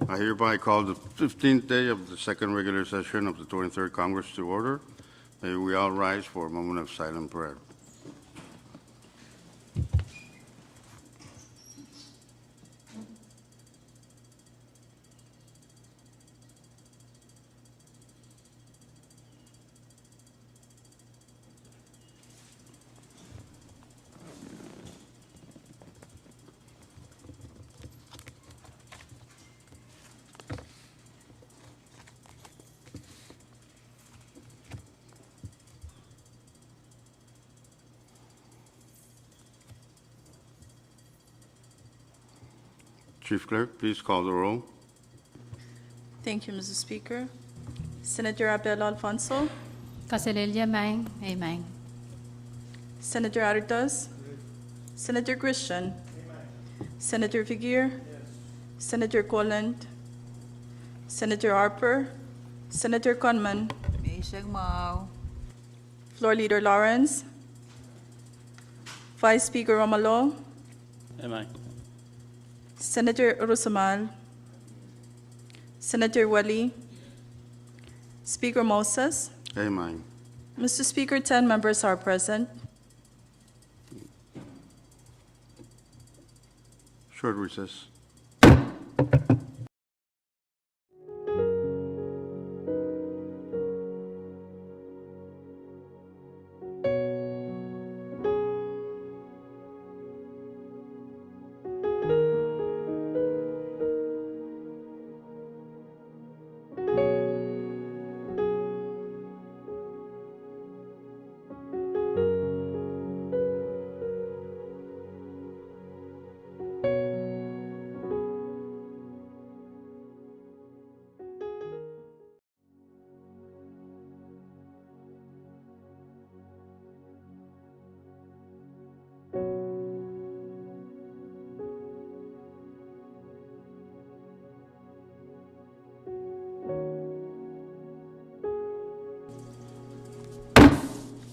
I hereby call the 15th day of the second regular session of the 23rd Congress to order. May we all rise for a moment of silent prayer. Chief Clerk, please call the roll. Thank you, Mr. Speaker. Senator Abel Alfonso, Kaselelia Mang, Amen. Senator Aritas, Senator Christian, Senator Figuer, Senator Colland, Senator Harper, Senator Conman, Floor Leader Lawrence, Vice Speaker Romalo, Amen. Senator Rusamal, Senator Wali, Speaker Moses. Amen. Mr. Speaker, 10 members are present. Short recess.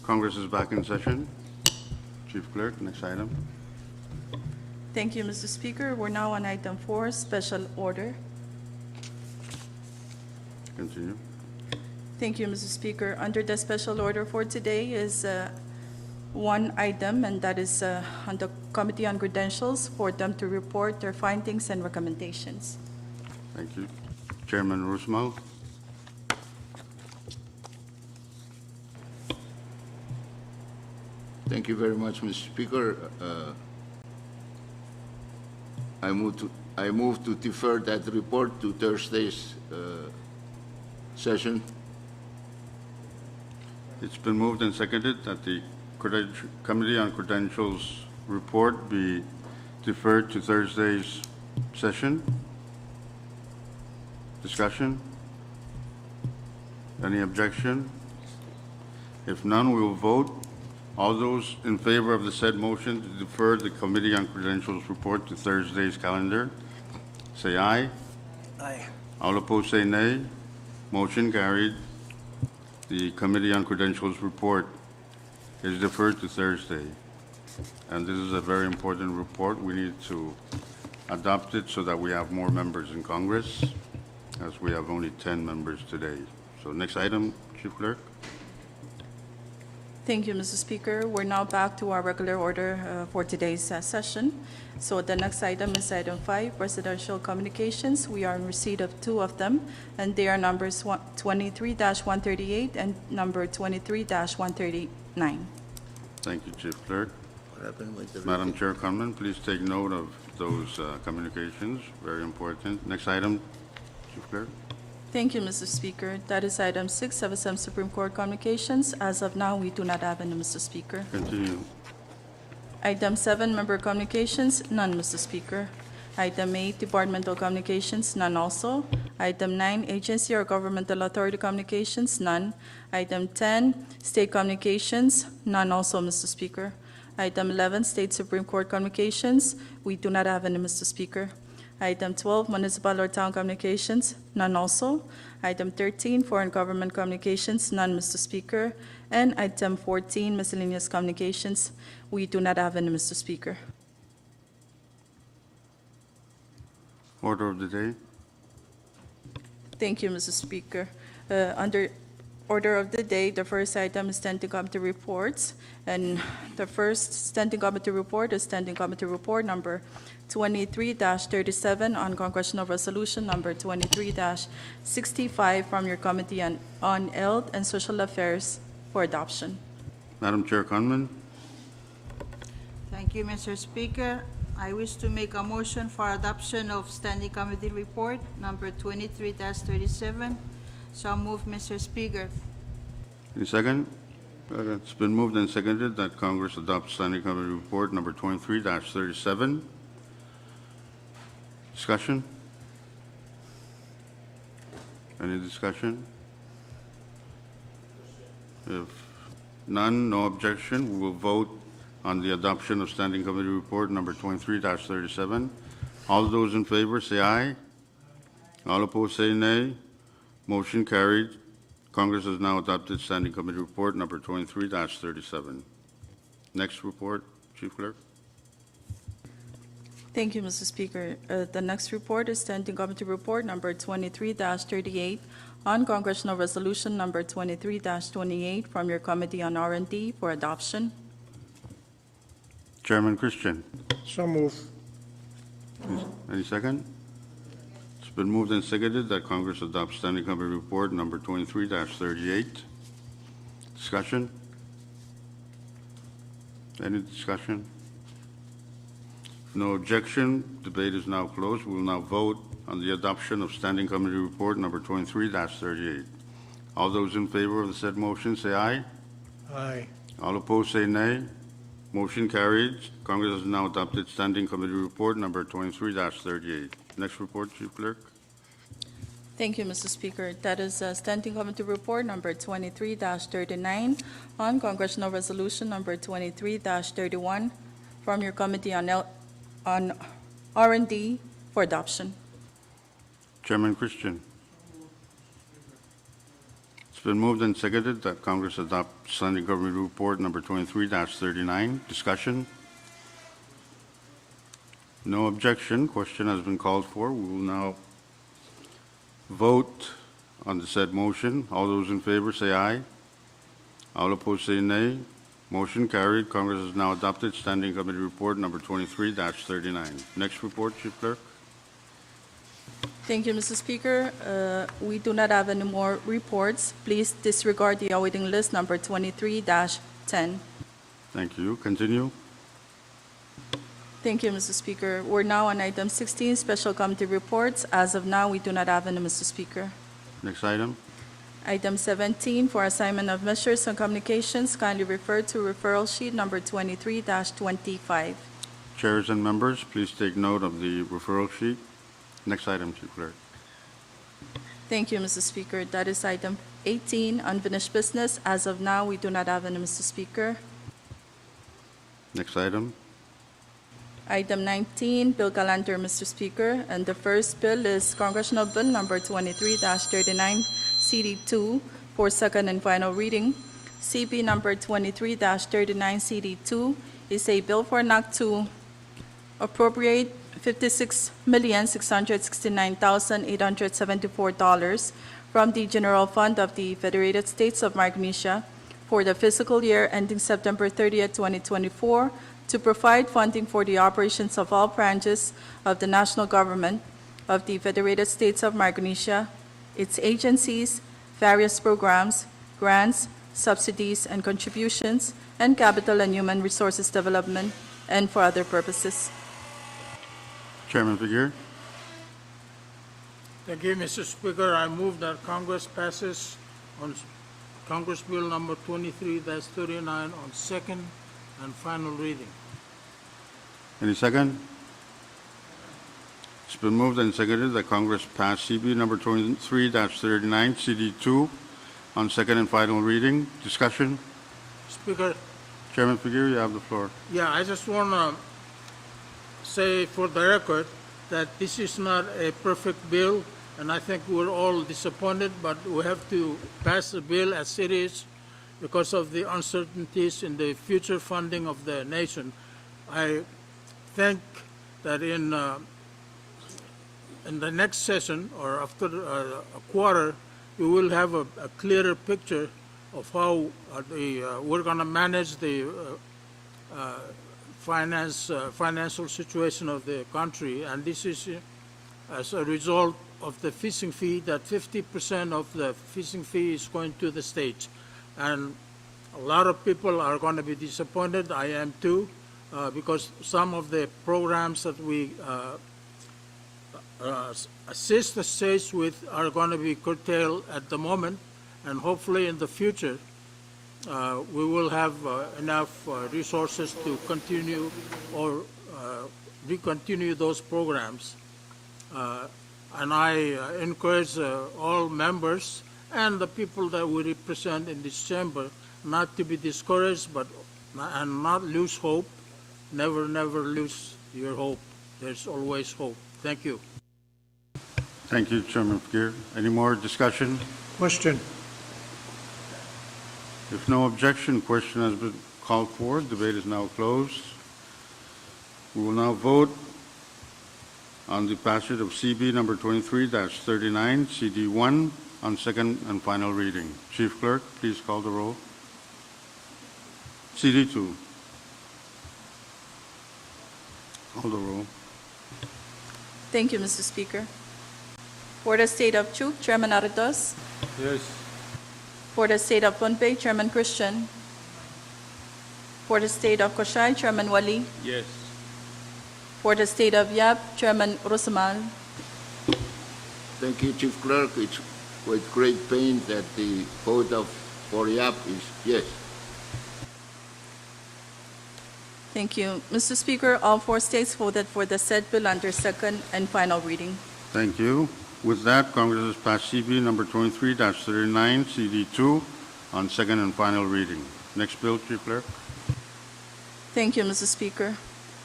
Congress is back in session. Chief Clerk, next item. Thank you, Mr. Speaker. We're now on item 4, special order. Continue. Thank you, Mr. Speaker. Under the special order for today is one item, and that is on the Committee on Credentials for them to report their findings and recommendations. Thank you. Chairman Rusmal. Thank you very much, Mr. Speaker. I move to defer that report to Thursday's session. It's been moved and seconded that the Committee on Credentials report be deferred to Thursday's session. Discussion? Any objection? If none, we will vote. All those in favor of the said motion to defer the Committee on Credentials report to Thursday's calendar, say aye. Aye. All opposed say nay. Motion carried. The Committee on Credentials report is deferred to Thursday. And this is a very important report. We need to adopt it so that we have more members in Congress, as we have only 10 members today. So next item, Chief Clerk. Thank you, Mr. Speaker. We're now back to our regular order for today's session. So the next item is item 5, presidential communications. We are in receipt of 2 of them, and they are numbers 23-138 and number 23-139. Thank you, Chief Clerk. What happened with the Madam Chair Conman, please take note of those communications. Very important. Next item, Chief Clerk. Thank you, Mr. Speaker. That is item 6, CFSM Supreme Court communications. As of now, we do not have any, Mr. Speaker. Continue. Item 7, member communications, none, Mr. Speaker. Item 8, departmental communications, none also. Item 9, agency or governmental authority communications, none. Item 10, state communications, none also, Mr. Speaker. Item 11, state Supreme Court communications, we do not have any, Mr. Speaker. Item 12, municipal or town communications, none also. Item 13, foreign government communications, none, Mr. Speaker. And item 14, miscellaneous communications, we do not have any, Mr. Speaker. Order of the day. Thank you, Mr. Speaker. Under order of the day, the first item is standing committee reports. And the first standing committee report is standing committee report number 23-37 on congressional resolution number 23-65 from your Committee on Health and Social Affairs for adoption. Madam Chair Conman, Thank you, Mr. Speaker. I wish to make a motion for adoption of Standing Committee Report number 23-37. So move, Mr. Speaker. any second? It's been moved and seconded that Congress adopt Standing Committee Report number 23-37. Discussion? Any discussion? If none, no objection, we will vote on the adoption of Standing Committee Report number 23-37. All those in favor say aye. All opposed say nay. Motion carried. Congress has now adopted Standing Committee Report number 23-37. Next report, Chief Clerk. Thank you, Mr. Speaker. The next report is Standing Committee Report number 23-38 on congressional resolution number 23-28 from your Committee on R&D for adoption. Chairman Christian. So move. Any second? It's been moved and seconded that Congress adopt Standing Committee Report number 23-38. Discussion? Any discussion? No objection. Debate is now closed. We will now vote on the adoption of Standing Committee Report number 23-38. All those in favor of the said motion say aye. Aye. All opposed say nay. Motion carried. Congress has now adopted Standing Committee Report number 23-38. Next report, Chief Clerk. Thank you, Mr. Speaker. That is Standing Committee Report number 23-39 on congressional resolution number 23-31 from your Committee on R&D for adoption. Chairman Christian. It's been moved and seconded that Congress adopt Standing Committee Report number 23-39. Discussion? No objection. Question has been called for. We will now vote on the said motion. All those in favor say aye. All opposed say nay. Motion carried. Congress has now adopted Standing Committee Report number 23-39. Next report, Chief Clerk. Thank you, Mr. Speaker. We do not have any more reports. Please disregard the awaiting list number 23-10. Thank you. Continue. Thank you, Mr. Speaker. We're now on item 16, special committee reports. As of now, we do not have any, Mr. Speaker. Next item. Item 17, for assignment of measures and communications, kindly refer to referral sheet number 23-25. Chairs and members, please take note of the referral sheet. Next item, Chief Clerk. Thank you, Mr. Speaker. That is item 18, unfinished business. As of now, we do not have any, Mr. Speaker. Next item. Item 19, bill calendar, Mr. Speaker. And the first bill is Congressional Bill number 23-39, CD2, for second and final reading. CB number 23-39, CD2 is a bill for an act to appropriate $56,669,874 from the General Fund of the Federated States of Micronesia for the fiscal year ending September 30th, 2024, to provide funding for the operations of all branches of the national government of the Federated States of Micronesia, its agencies, various programs, grants, subsidies, and contributions, and capital and human resources development, and for other purposes. Chairman Figueroa. Thank you, Mr. Speaker. I move that Congress passes on Congress Bill number 23-39 on second and final reading. Any second? It's been moved and seconded that Congress pass CB number 23-39, CD2, on second and final reading. Discussion? Speaker, Chairman Figueroa, you have the floor. yeah, I just want to say for the record that this is not a perfect bill, and I think we're all disappointed, but we have to pass the bill as it is because of the uncertainties in the future funding of the nation. I think that in in the next session or after a quarter, we will have a clearer picture of how we're going to manage the financial situation of the country. And this is as a result of the fishing fee, that 50% of the fishing fee is going to the states. And a lot of people are going to be disappointed. I am too, because some of the programs that we assist the states with are going to be curtailed at the moment, and hopefully in the future we will have enough resources to continue or recontinue those programs. And I encourage all members and the people that we represent in this chamber not to be discouraged, and not lose hope. Never lose your hope. There's always hope. Thank you. Thank you, Chairman Fakir. Any more discussion? Question. If no objection, question has been called for. Debate is now closed. We will now vote on the passage of CB number 23-39, CD1, on second and final reading. Chief Clerk, please call the roll. CD2. Call the roll. Thank you, Mr. Speaker. For the State of Chuk, Chairman Aritos. Yes. For the State of Pohnpei, Chairman Christian. For the State of Koshai, Chairman Wali. Yes. For the State of Yap, Chairman Rosamal. Thank you, Chief Clerk. It's with great pain that the vote for YAP is yes. Thank you. Mr. Speaker, all four states voted for the said bill under second and final reading. Thank you. With that, Congress has passed CB number 23-39, CD2, on second and final reading. Next bill, Chief Clerk. Thank you, Mr. Speaker.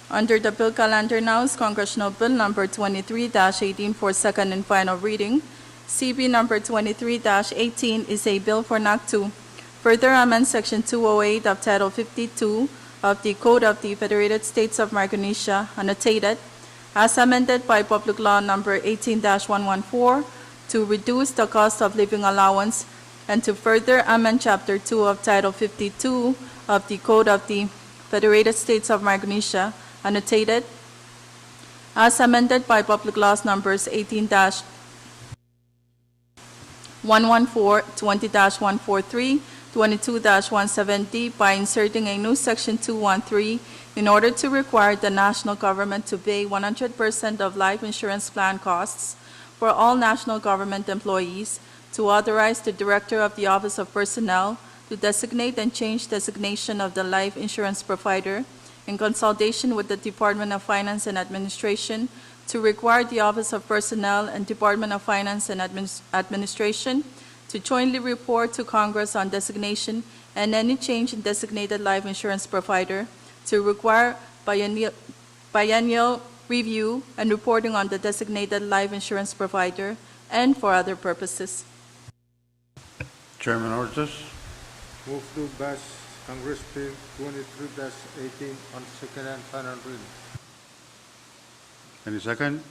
Under the bill calendar now is Congressional Bill number 23-18 for second and final reading. CB number 23-18 is a bill for NAC 2. Further amend Section 208 of Title 52 of the Code of the Federated States of Micronesia, annotated, as amended by Public Law number 18-114, to reduce the cost of living allowance, and to further amend Chapter 2 of Title 52 of the Code of the Federated States of Micronesia, annotated, as amended by Public Laws numbers 18-114, 20-143, 22-170, by inserting a new Section 213 in order to require the national government to pay 100% of life insurance plan costs for all national government employees, to authorize the Director of the Office of Personnel to designate and change designation of the life insurance provider in consultation with the Department of Finance and Administration, to require the Office of Personnel and Department of Finance and Administration to jointly report to Congress on designation and any change in designated life insurance provider, to require biennial review and reporting on the designated life insurance provider, and for other purposes. Chairman Ortiz. Move to pass Congress Bill 23-18 on second and final reading. Any second?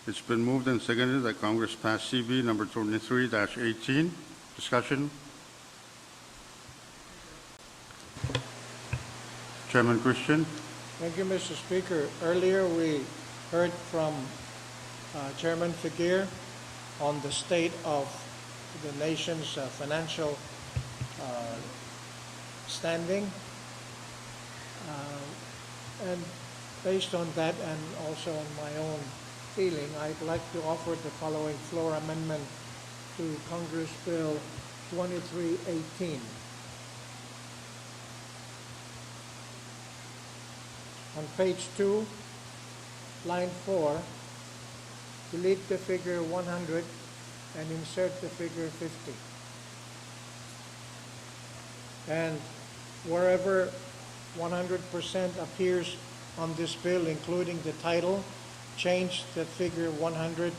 It's been moved and seconded that Congress pass CB number 23-18. Discussion? Chairman Christian. Thank you, Mr. Speaker. Earlier, we heard from Chairman Fakir on the state of the nation's financial standing. And based on that and also on my own feeling, I'd like to offer the following floor amendment to Congress Bill 2318. On page 2, line 4, delete the figure 100 and insert the figure 50. And wherever 100% appears on this bill, including the title, change the figure 100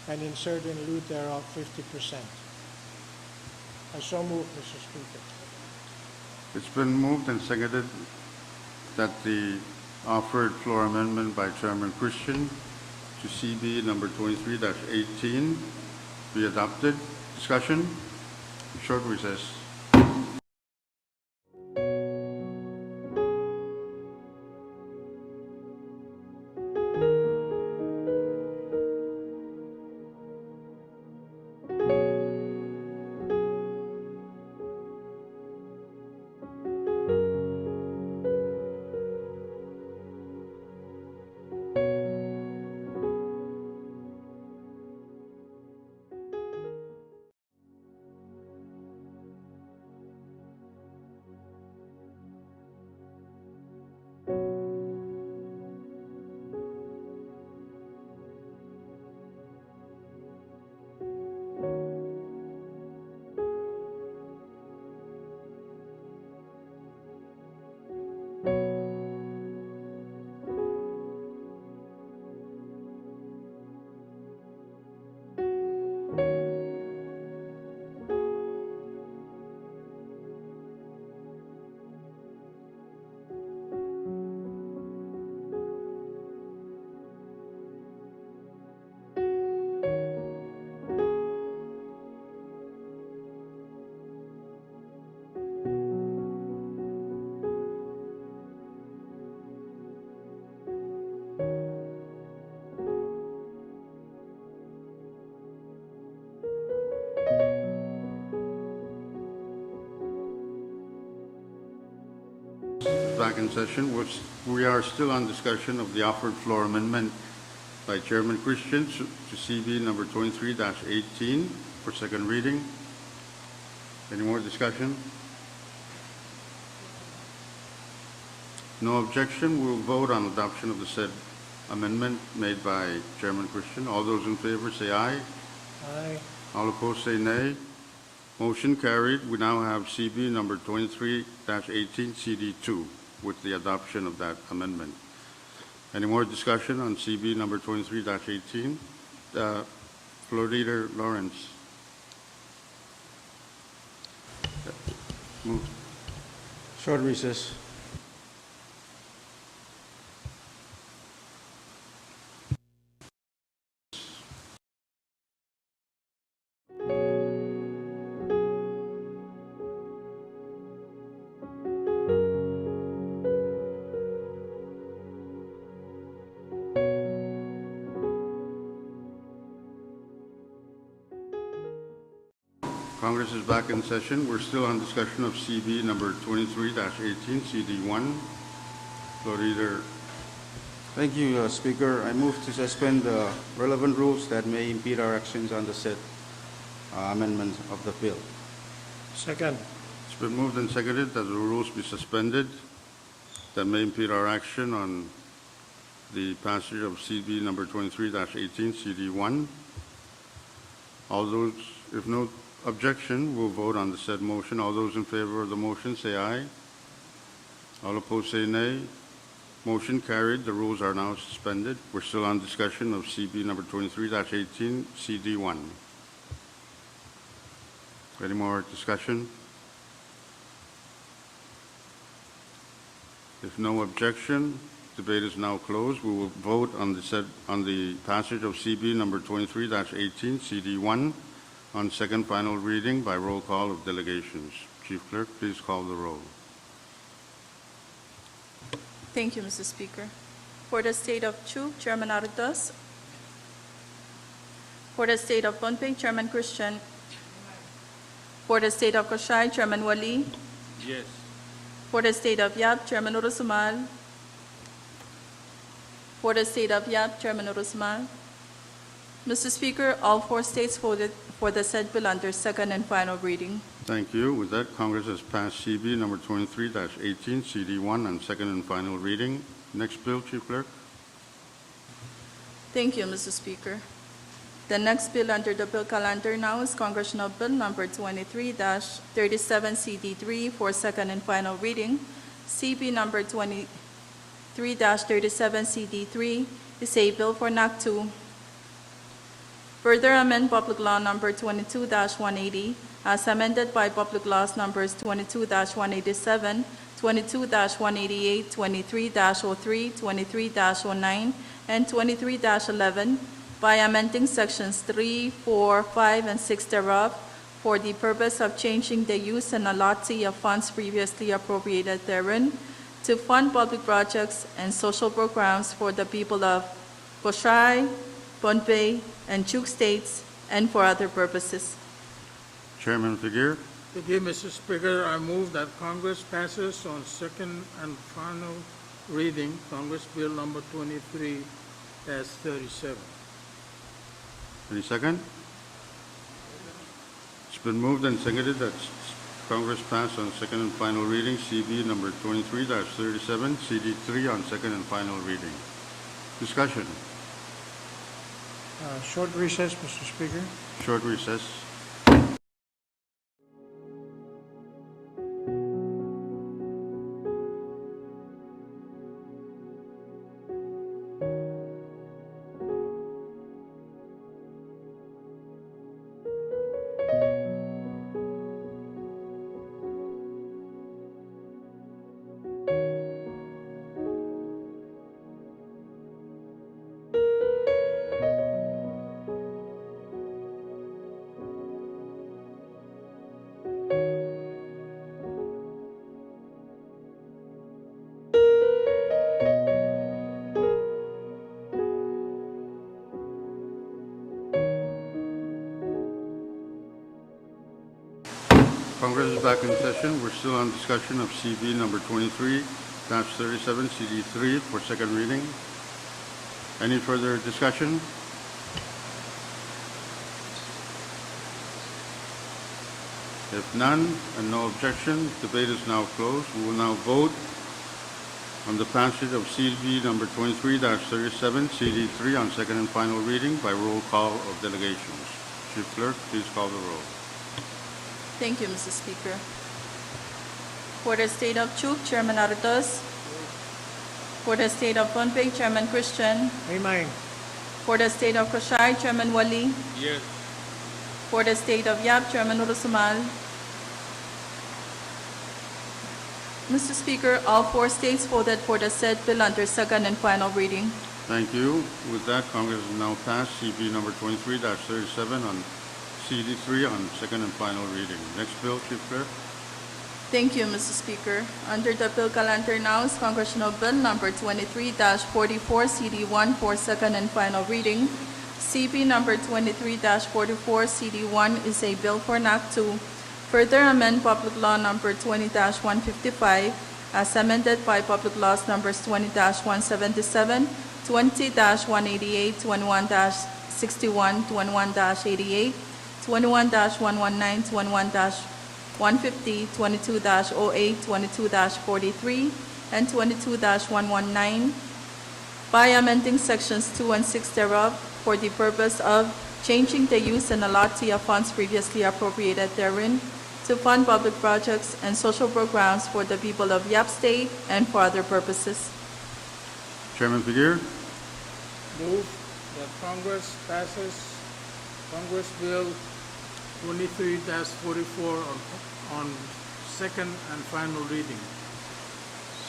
and insert in lieu thereof 50%. I so move, Mr. Speaker. It's been moved and seconded that the offered floor amendment by Chairman Christian to CB number 23-18 be adopted. Discussion? Short recess. Back in session. We are still on discussion of the offered floor amendment by Chairman Christian to CB number 23-18 for second reading. Any more discussion? No objection. We'll vote on adoption of the said amendment made by Chairman Christian. All those in favor say aye. Aye. All opposed say nay. Motion carried. We now have CB number 23-18 CD2 with the adoption of that amendment. Any more discussion on CB number 23-18? Floor Leader Lawrence. Move. Short recess. Congress is back in session. We're still on discussion of CB number 23-18, CD1. Floor Leader. Thank you, Speaker. I move to suspend the relevant rules that may impede our actions on the said amendment of the bill. Second. It's been moved and seconded that the rules be suspended that may impede our action on the passage of CB number 23-18, CD1. All those, if no objection, we'll vote on the said motion. All those in favor of the motion say aye. All opposed say nay. Motion carried. The rules are now suspended. We're still on discussion of CB number 23-18, CD1. Any more discussion? If no objection, debate is now closed. We will vote on the passage of CB number 23-18, CD1 on second final reading by roll call of delegations. Chief Clerk, please call the roll. Thank you, Mr. Speaker. For the State of Chu, Chairman Aritas. For the State of Pohnpei, Chairman Christian. For the State of Koshai, Chairman Wali. Yes. For the State of Yap, Chairman Urusumal. For the State of Yap, Chairman Urusumal. Mr. Speaker, all four states voted for the said bill under second and final reading. Thank you. With that, Congress has passed CB number 23-18, CD1 on second and final reading. Next bill, Chief Clerk. Thank you, Mr. Speaker. The next bill under the bill calendar now is Congressional Bill number 23-37 CD3 for second and final reading. CB number 23-37 CD3 is a bill for NAC 2. Further amend Public Law number 22-180 as amended by Public Laws numbers 22-187, 22-188, 23-03, 23-09, and 23-11 by amending sections 3, 4, 5, and 6 thereof for the purpose of changing the use and allotment of funds previously appropriated therein to fund public projects and social programs for the people of Koshai, Pohnpei, and Chuk states, and for other purposes. Chairman Figueroa. Thank you, Mr. Speaker. I move that Congress passes on second and final reading Congress Bill number 23-37. Any second? It's been moved and seconded that Congress pass on second and final reading CB number 23-37, CD3 on second and final reading. Discussion. Short recess, Mr. Speaker. Short recess. Congress is back in session. We're still on discussion of CB number 23-37, CD3 for second reading. Any further discussion? If none and no objection, debate is now closed. We will now vote on the passage of CB number 23-37, CD3 on second and final reading by roll call of delegations. Chief Clerk, please call the roll. Thank you, Mr. Speaker. For the State of Chuk, Chairman Aritos. For the State of Pohnpei, Chairman Christian. Amen. For the State of Koshai, Chairman Wali. Yes. For the State of Yap, Chairman Urusumal. Mr. Speaker, all 4 states voted for the said bill under second and final reading. Thank you. With that, Congress has now passed CB number 23-37 on CD3 on second and final reading. Next bill, Chief Clerk. Thank you, Mr. Speaker. Under the bill calendar now is Congressional Bill number 23-44, CD1 for second and final reading. CB number 23-44, CD1 is a bill for an act to further amend Public Law number 20-155 as amended by Public Laws numbers 20-177, 20-188, 21-61, 21-88, 21-119, 21-150, 22-08, 22-43, and 22-119 by amending sections 2 and 6 thereof for the purpose of changing the use and allotment of funds previously appropriated therein to fund public projects and social programs for the people of Yap State and for other purposes. Chairman Figueroa. Move that Congress passes Congress Bill 23-44 on second and final reading.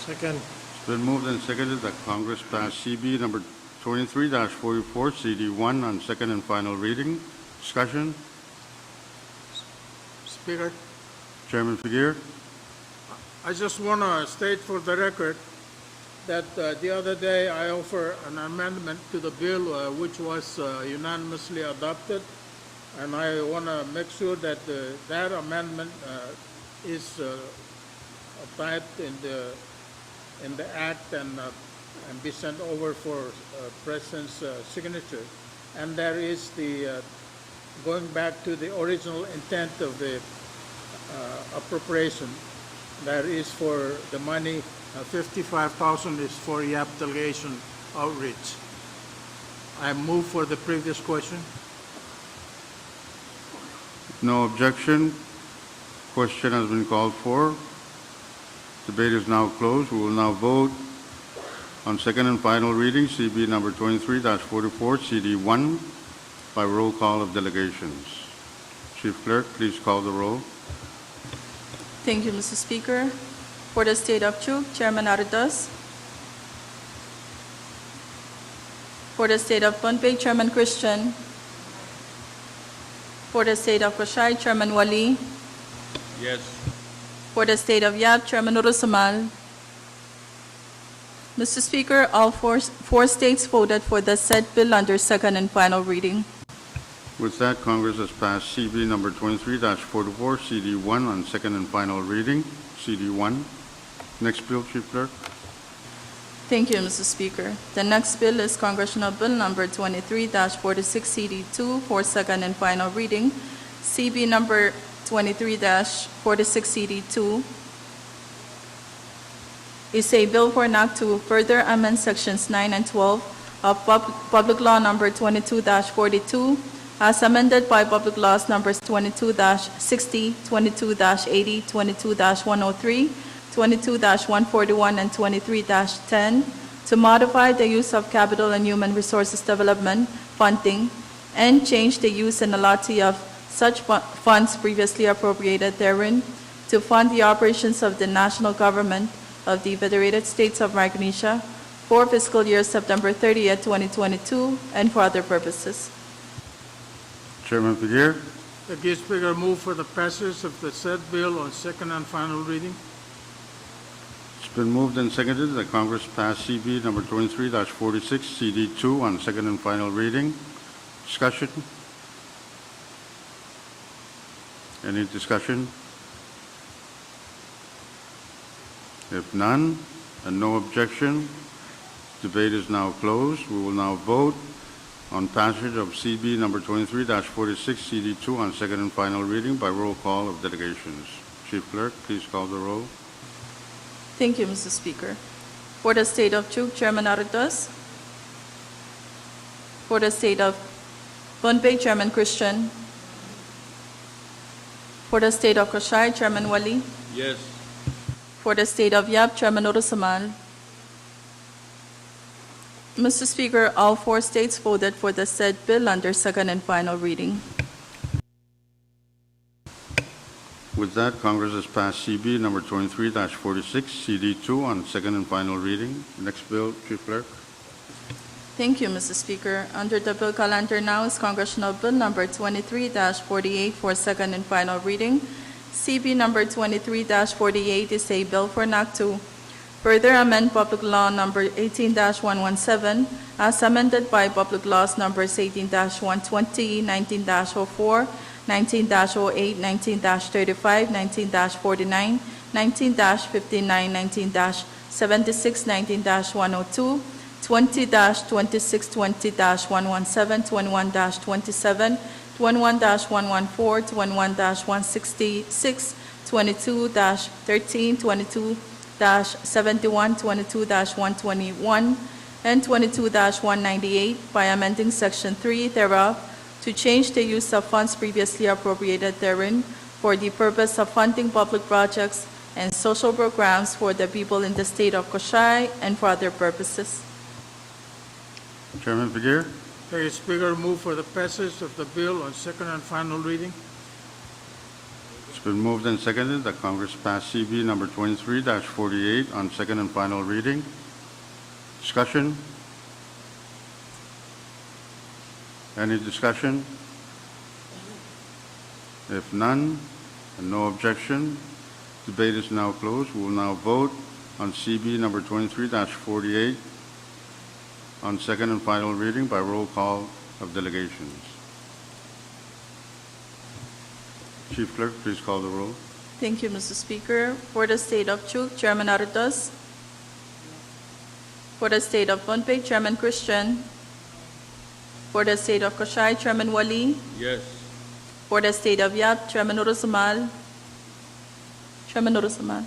Second. It's been moved and seconded that Congress pass CB number 23-44, CD1 on second and final reading. Discussion. Speaker, Chairman Figueroa. I just want to state for the record that the other day I offered an amendment to the bill which was unanimously adopted, and I want to make sure that that amendment is typed in the act and be sent over for President's signature. And there is the going back to the original intent of the appropriation. That is for the money, 55,000 is for YAP delegation outreach. I move for the previous question. No objection. Question has been called for. Debate is now closed. We will now vote on second and final reading, CB number 23-44, CD1, by roll call of delegations. Chief Clerk, please call the roll. Thank you, Mr. Speaker. For the State of Chuk, Chairman Aritos. For the state of Pohnpei, Chairman Christian. For the state of Koshai, Chairman Wali. Yes. For the state of Yap, Chairman Urusamal. Mr. Speaker, all four states voted for the said bill under second and final reading. With that, Congress has passed CB number 23-44, CD1 on second and final reading. CD1. Next bill, Chief Clerk. Thank you, Mr. Speaker. The next bill is Congressional Bill number 23-46, CD2 for second and final reading. CB number 23-46, CD2 is a bill for an act to further amend sections 9 and 12 of Public Law number 22-42 as amended by Public Laws numbers 22-60, 22-80, 22-103, 22-141, and 23-10 to modify the use of capital and human resources development funding and change the use and allotment of such funds previously appropriated therein to fund the operations of the national government of the Federated States of Micronesia for fiscal year September 30th, 2022, and for other purposes. Chairman Figueroa. Thank you, Speaker. Move for the passage of the said bill on second and final reading. It's been moved and seconded that Congress pass CB number 23-46, CD2 on second and final reading. Discussion? Any discussion? If none, and no objection, debate is now closed. We will now vote on passage of CB number 23-46, CD2 on second and final reading by roll call of delegations. Chief Clerk, please call the roll. Thank you, Mr. Speaker. For the state of Chuk, Chairman Aritos. For the state of Pohnpei, Chairman Christian. For the state of Koshai, Chairman Wali. Yes. For the state of Yap, Chairman Urusamal. Mr. Speaker, all four states voted for the said bill under second and final reading. With that, Congress has passed CB number 23-46, CD2 on second and final reading. Next bill, Chief Clerk. Thank you, Mr. Speaker. Under the bill calendar now is Congressional Bill number 23-48 for second and final reading. CB number 23-48 is a bill for an act to further amend Public Law number 18-117 as amended by Public Laws numbers 18-120, 19-04, 19-08, 19-35, 19-49, 19-59, 19-76, 19-102, 20-26, 20-117, 21-27, 21-114, 21-166, 22-13, 22-71, 22-121, and 22-198 by amending Section 3 thereof to change the use of funds previously appropriated therein for the purpose of funding public projects and social programs for the people in the state of Koshai and for other purposes. Chairman Figueroa. Thank you, Speaker. Move for the passage of the bill on second and final reading. It's been moved and seconded that Congress pass CB number 23-48 on second and final reading. Discussion? Any discussion? If none, and no objection, debate is now closed. We will now vote on CB number 23-48 on second and final reading by roll call of delegations. Chief Clerk, please call the roll. Thank you, Mr. Speaker. For the state of Chuk, Chairman Aritos. For the state of Pohnpei, Chairman Christian. For the state of Koshai, Chairman Wali. Yes. For the state of Yap, Chairman Urusamal. Chairman Urusamal.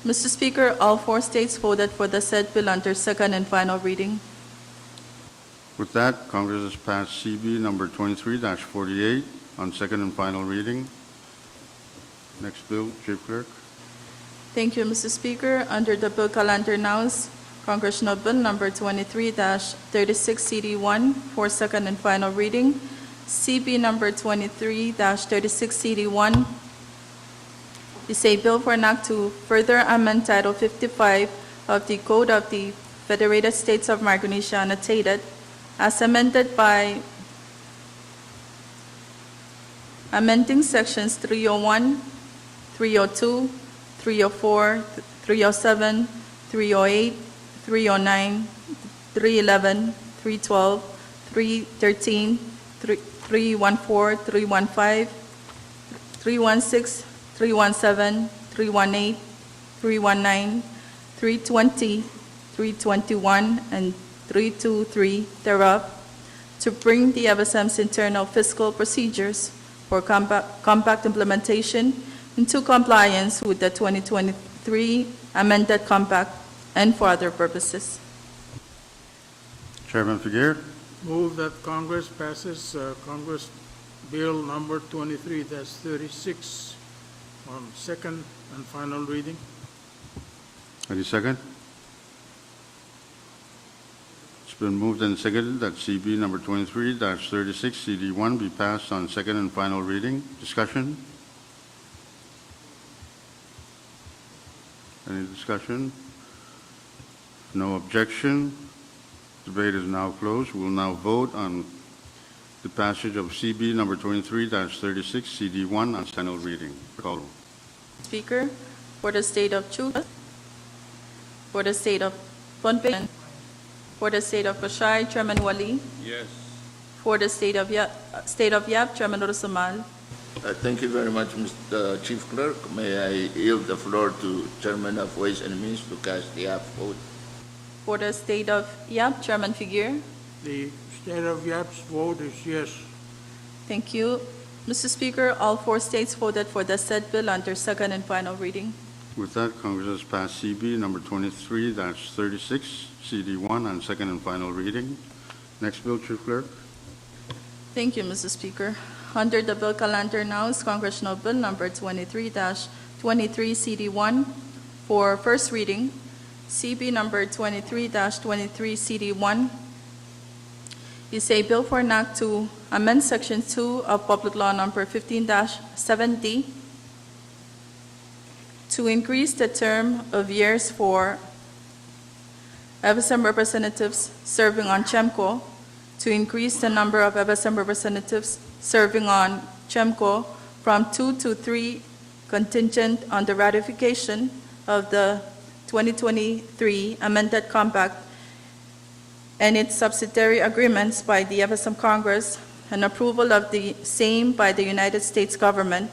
Mr. Speaker, all four states voted for the said bill under second and final reading. With that, Congress has passed CB number 23-48 on second and final reading. Next bill, Chief Clerk. Thank you, Mr. Speaker. Under the bill calendar now is Congressional Bill number 23-36 CD1 for second and final reading. CB number 23-36 CD1 is a bill for an act to further amend Title 55 of the Code of the Federated States of Micronesia annotated, as amended by amending sections 301, 302, 304, 307, 308, 309, 311, 312, 313, 314, 315, 316, 317, 318, 319, 320, 321, and 323 thereof, to bring the FSM's internal fiscal procedures for compact implementation into compliance with the 2023 amended compact and for other purposes. Chairman Figueroa. Move that Congress passes Congress Bill number 23-36 on second and final reading. Any second? It's been moved and seconded that CB number 23-36 CD1 be passed on second and final reading. Discussion? Any discussion? No objection. Debate is now closed. We will now vote on the passage of CB number 23-36 CD1 on final reading. Call. Speaker, for the state of Chuka, for the state of Pohnpei, for the state of Kashai, Chairman Wali, Yes. for the state of Yap, Chairman Rosamal. Thank you very much, Mr. Chief Clerk. May I yield the floor to Chairman of Ways and Means to cast the app vote. For the state of Yap, Chairman Figueroa. The state of Yap's vote is yes. Thank you. Mr. Speaker, all four states voted for the said bill under second and final reading. With that, Congress has passed CB number 23-36 CD1 on second and final reading. Next bill, Chief Clerk. Thank you, Mr. Speaker. Under the bill calendar now is Congressional Bill number 23-23 CD1 for first reading. CB number 23-23 CD1 is a bill for an act to amend Section 2 of Public Law number 15-7D to increase the term of years for FSM representatives serving on CHEMCO, to increase the number of FSM representatives serving on CHEMCO from 2 to 3, contingent on the ratification of the 2023 amended compact and its subsidiary agreements by the FSM Congress and approval of the same by the United States government,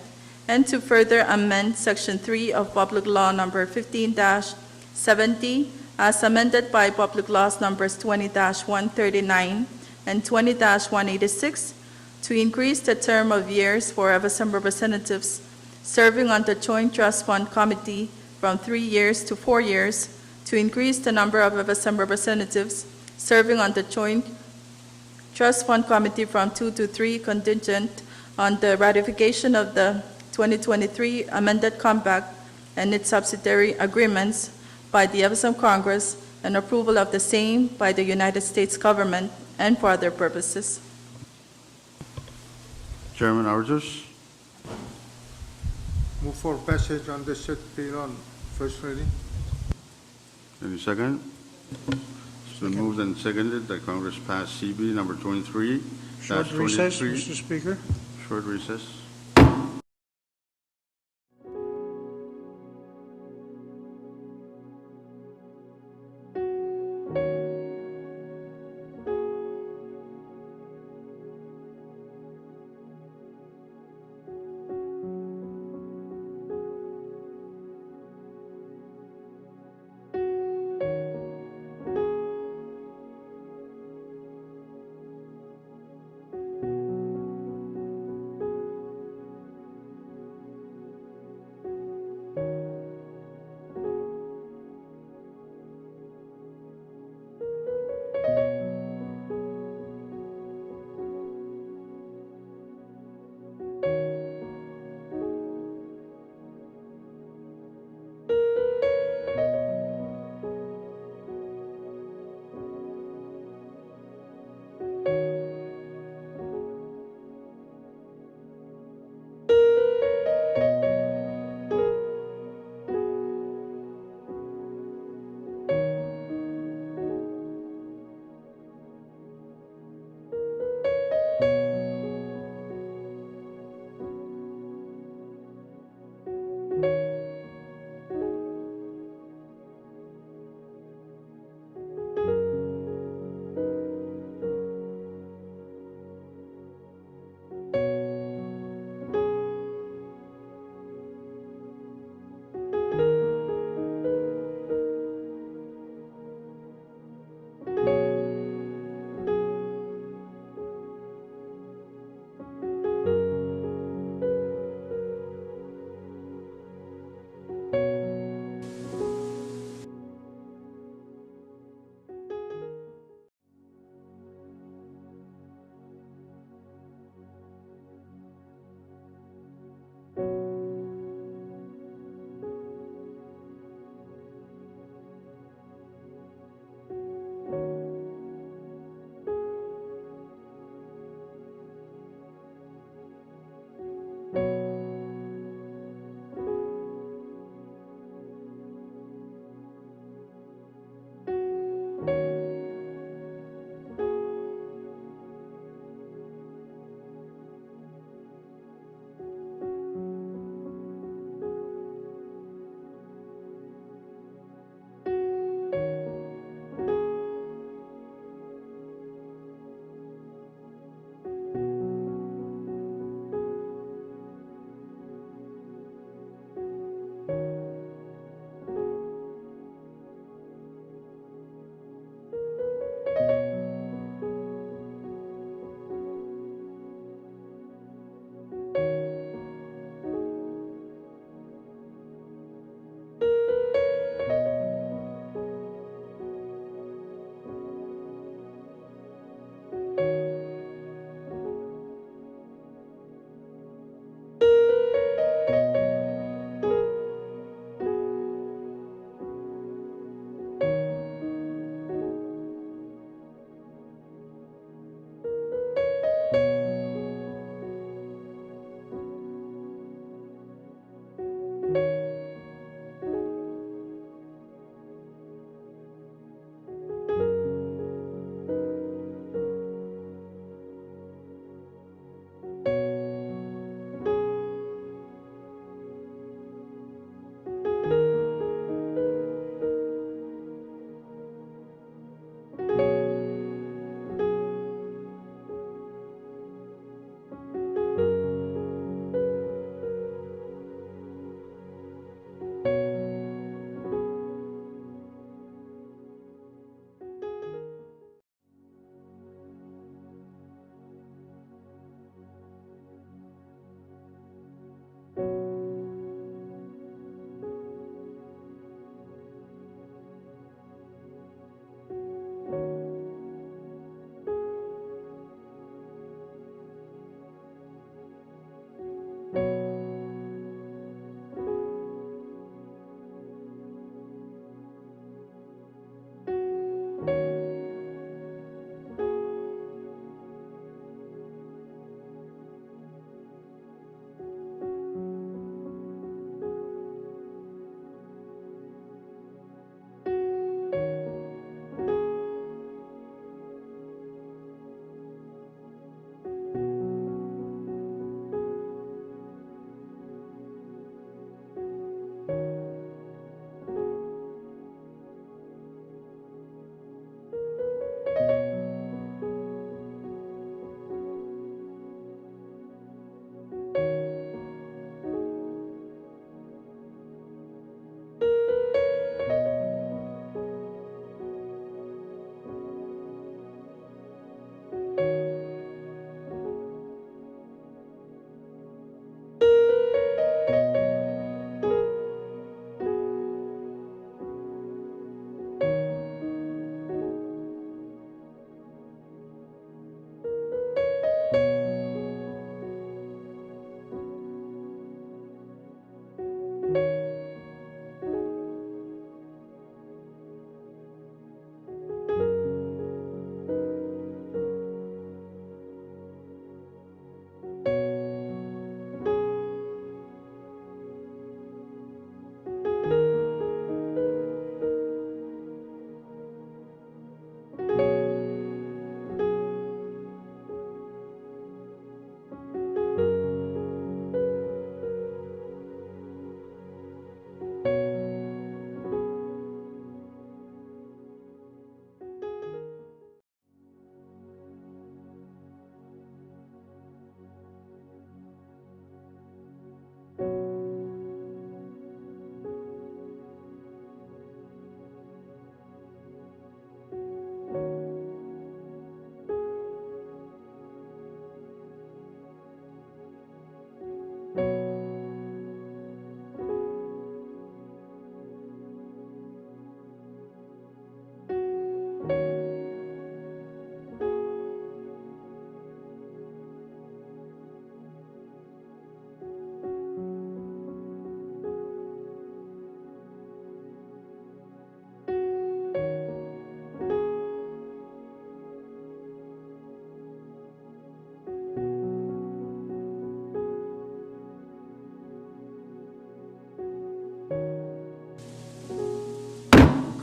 and to further amend Section 3 of Public Law number 15-70 as amended by Public Laws numbers 20-139 and 20-186 to increase the term of years for FSM representatives serving on the Joint Trust Fund Committee from 3 years to 4 years, to increase the number of FSM representatives serving on the Joint Trust Fund Committee from 2 to 3, contingent on the ratification of the 2023 amended compact and its subsidiary agreements by the FSM Congress and approval of the same by the United States government and for other purposes. Chairman Argus. Move for passage on the said bill on first reading. Any second? It's been moved and seconded that Congress pass CB number 23-23. Short recess, Mr. Speaker. Short recess.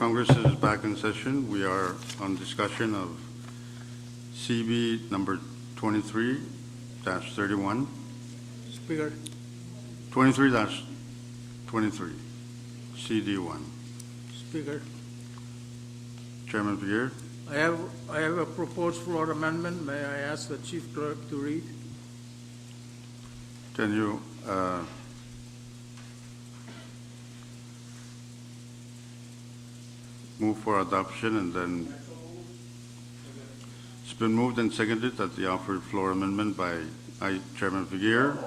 Congress is back in session. We are on discussion of CB number 23-31, Speaker, 23-23, CD1. Speaker, Chairman Pierre, I have a proposed floor amendment. May I ask the Chief Clerk to read? can you move for adoption, and then it's been moved and seconded that the offered floor amendment by Chairman Figueroa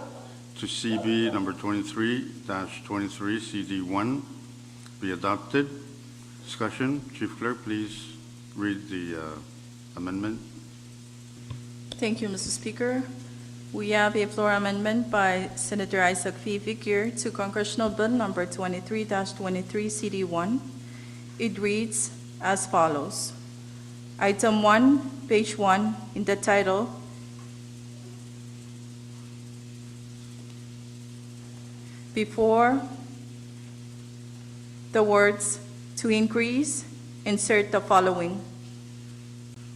to CB number 23-23 CD1 be adopted. Discussion. Chief Clerk, please read the amendment. Thank you, Mr. Speaker. We have a floor amendment by Senator Isaac V. Vigier to Congressional Bill number 23-23 CD1. It reads as follows. Item 1, page 1, in the title, before the words "to increase," insert the following: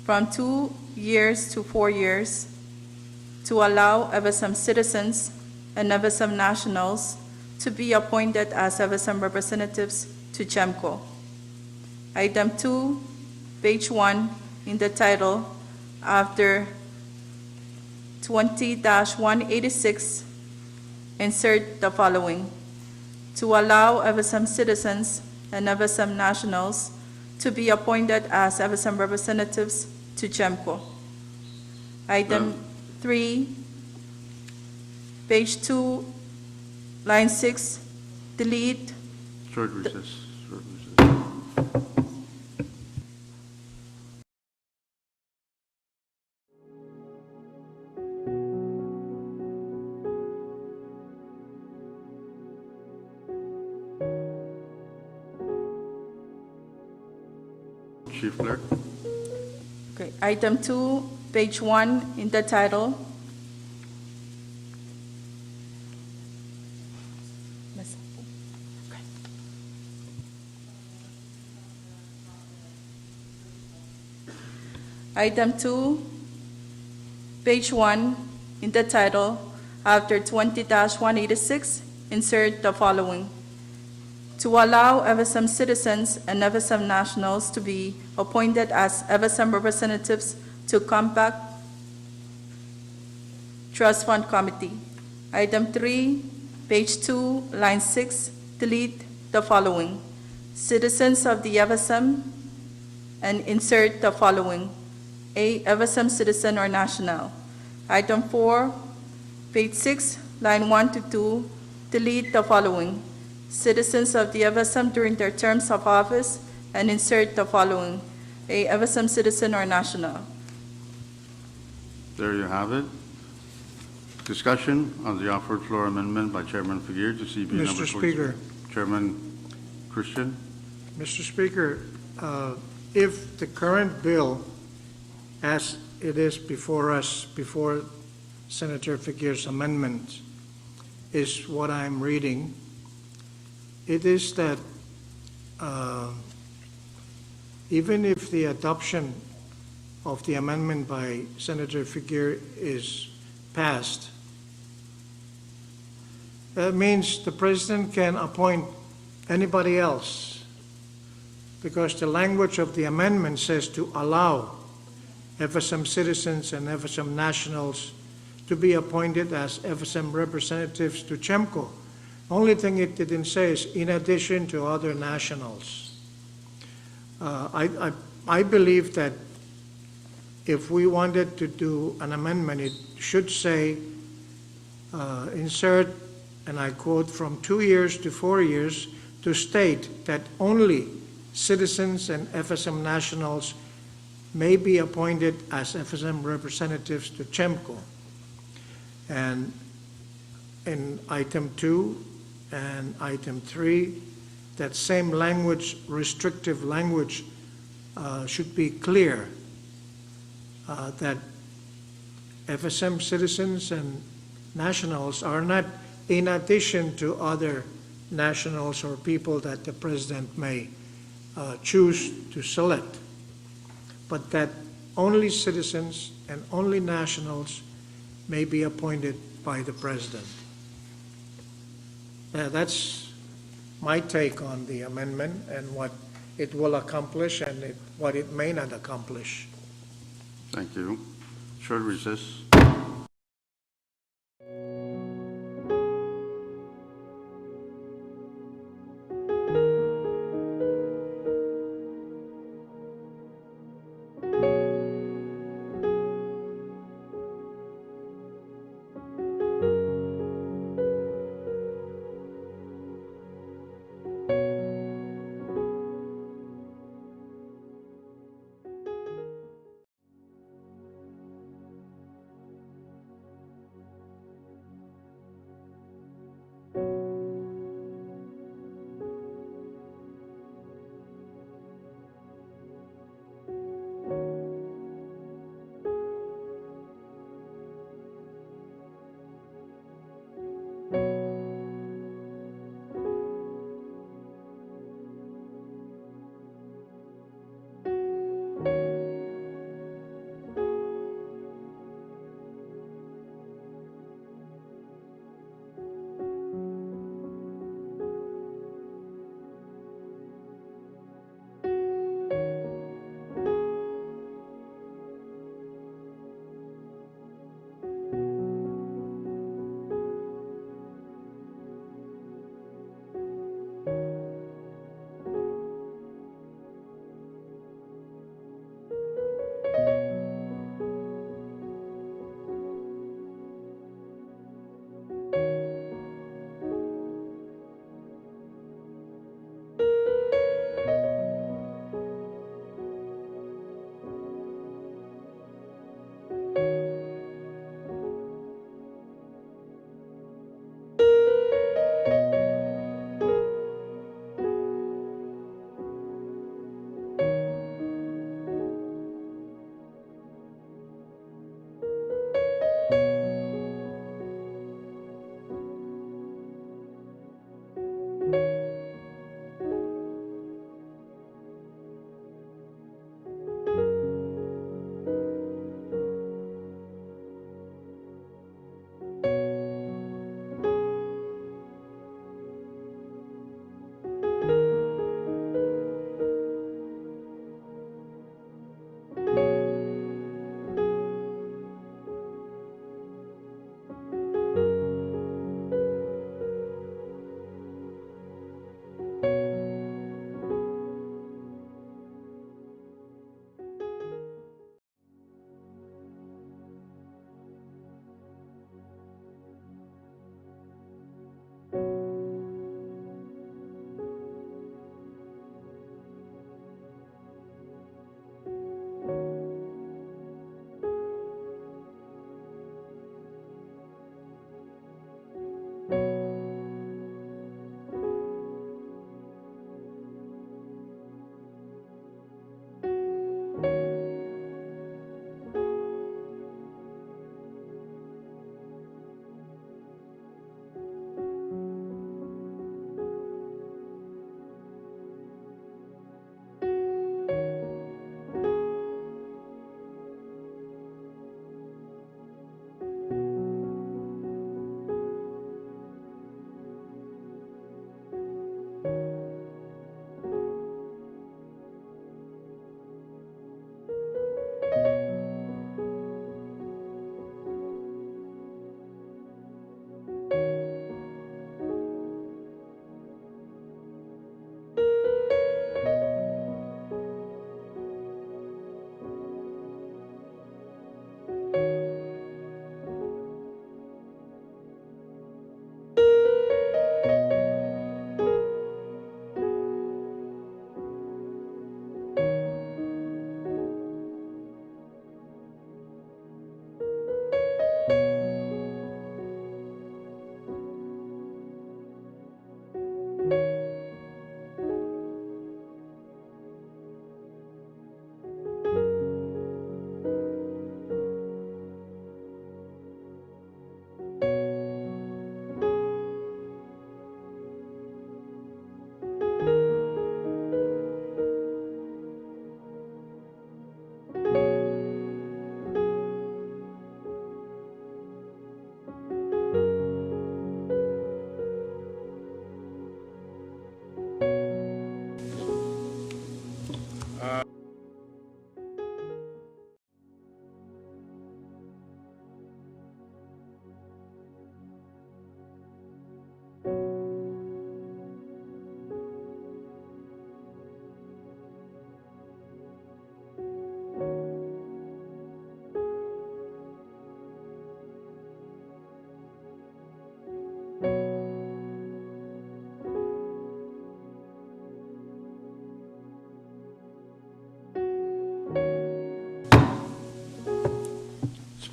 from 2 years to 4 years, to allow FSM citizens and FSM nationals to be appointed as FSM representatives to GEMCO. Item 2, page 1, in the title, after 20-186, insert the following: to allow FSM citizens and FSM nationals to be appointed as FSM representatives to GEMCO. Item 3, page 2, line 6, delete. Short recess. Short recess. Chief Clerk. Okay, item 2, page 1, in the title. Okay. Item 2, page 1, in the title, after 20-186, insert the following: to allow FSM citizens and FSM nationals to be appointed as FSM representatives to Compact Trust Fund Committee. Item 3, page 2, line 6, delete the following: citizens of the FSM, and insert the following: a FSM citizen or national. Item 4, page 6, line 1 to 2, delete the following: citizens of the FSM during their terms of office, and insert the following: a FSM citizen or national. There you have it. Discussion on the offered floor amendment by Chairman Figueroa to CB number 23. Mr. Speaker. Chairman Christian. Mr. Speaker, if the current bill, as it is before us, before Senator Figueroa's amendment, is what I'm reading, it is that even if the adoption of the amendment by Senator Figueroa is passed, that means the President can appoint anybody else, because the language of the amendment says to allow FSM citizens and FSM nationals to be appointed as FSM representatives to GEMCO. Only thing it didn't say is in addition to other nationals. I believe that if we wanted to do an amendment, it should say, insert, and I quote, from 2 years to 4 years, to state that only citizens and FSM nationals may be appointed as FSM representatives to GEMCO. And in item 2 and item 3, that same language, restrictive language, should be clear, that FSM citizens and nationals are not in addition to other nationals or people that the President may choose to select, but that only citizens and only nationals may be appointed by the president. That's my take on the amendment and what it will accomplish and what it may not accomplish. Thank you. Short recess.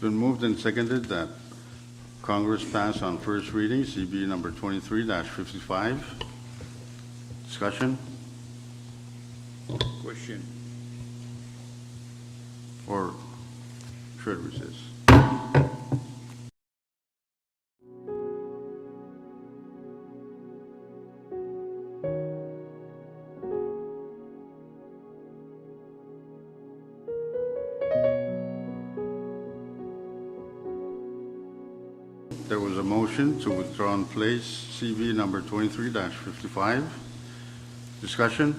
been moved and seconded that Congress pass on first reading CB number 23-55. Discussion Question. or short recess? There was a motion to withdraw and place CB number 23-55. Discussion?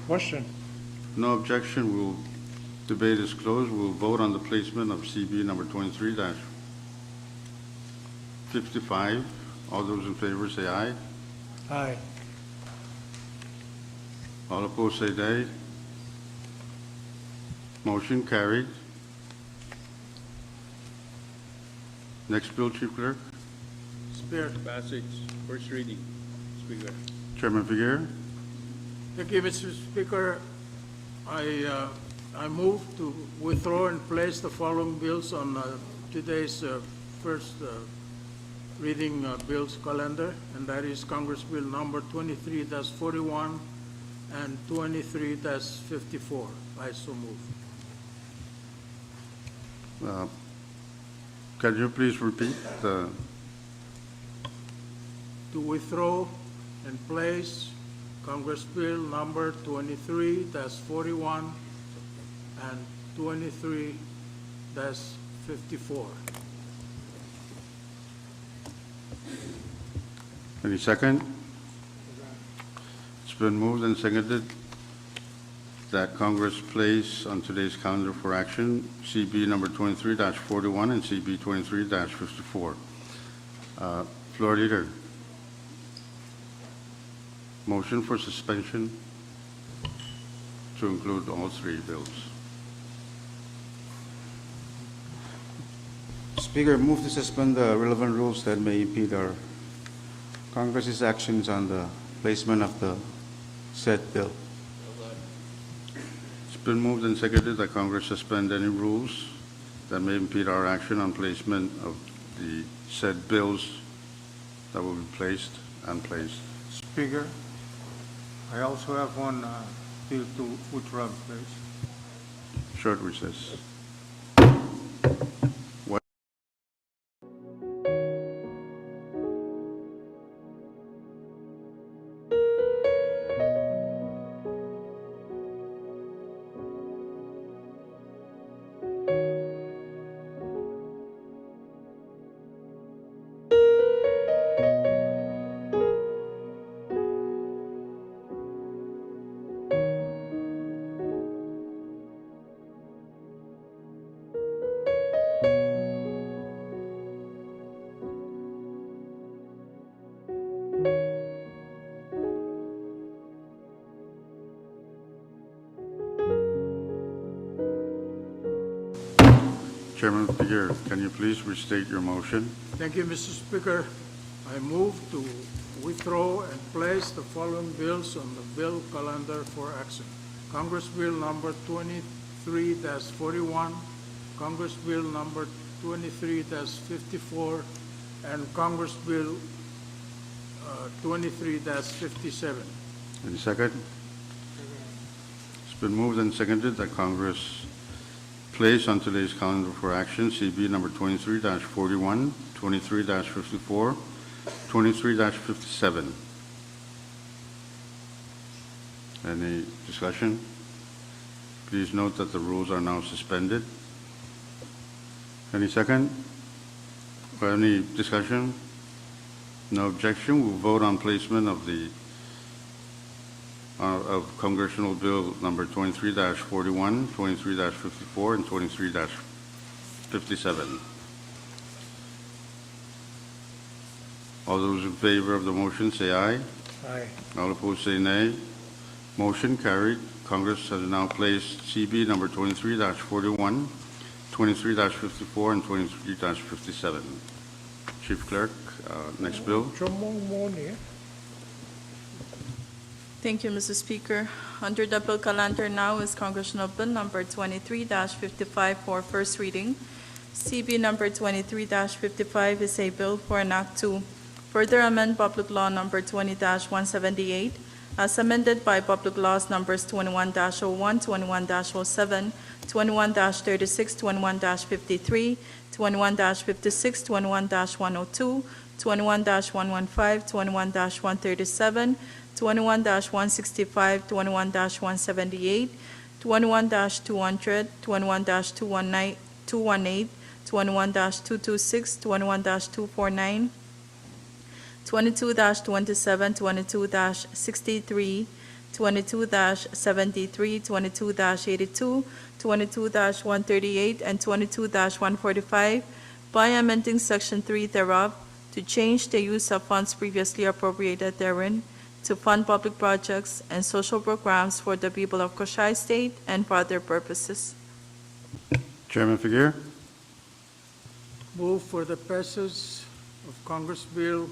Question. No objection. We'll debate is closed. We'll vote on the placement of CB number 23-55. All those in favor say aye. Aye. All opposed say nay. Motion carried. Next bill, Chief Clerk. Spear. Passage. First reading. Speaker. Chairman Figueroa. Thank you, Mr. Speaker. I move to withdraw and place the following bills on today's first reading bills calendar, and that is Congress Bill number 23-41 and 23-54. I so move. Can you please repeat the, To withdraw and place Congress Bill number 23-41 and 23-54. any second? It's been moved and seconded that Congress place on today's calendar for action CB number 23-41 and CB 23-54. Floor Leader. Motion for suspension to include all three bills. Speaker, move to suspend the relevant rules that may impede our Congress's actions on the placement of the said bill. It's been moved and seconded that Congress suspend any rules that may impede our action on placement of the said bills that will be placed and placed. Speaker, I also have one bill to withdraw, please. Short recess. What? Chairman Figueroa, can you please restate your motion? Thank you, Mr. Speaker. I move to withdraw and place the following bills on the bill calendar for action. Congress Bill number 23-41, Congress Bill number 23-54, and Congress Bill 23-57. Any second? It's been moved and seconded that Congress place on today's calendar for action CB number 23-41, 23-54, 23-57. Any discussion? Please note that the rules are now suspended. Any second? Or any discussion? No objection. We'll vote on placement of the of Congressional Bill number 23-41, 23-54, and 23-57. All those in favor of the motion say aye. Aye. All opposed say nay. Motion carried. Congress has now placed CB number 23-41, 23-54, and 23-57. Chief Clerk, next bill. Thank you, Mr. Speaker. Under the bill calendar now is Congressional Bill Number 23-55 for first reading. CB Number 23-55 is a bill for an act to further amend Public Law Number 20-178 as amended by Public Laws Numbers 21-01, 21-07, 21-36, 21-53, 21-56, 21-102, 21-115, 21-137, 21-165, 21-178, 21-200, 21-218, 21-226, 21-249, 22-27, 22-63, 22-73, 22-82, 22-138, and 22-145 by amending Section 3 thereof to change the use of funds previously appropriated therein to fund public projects and social programs for the people of Koshai State and for other purposes. Chairman Figueroa. Move for the passage of Congress Bill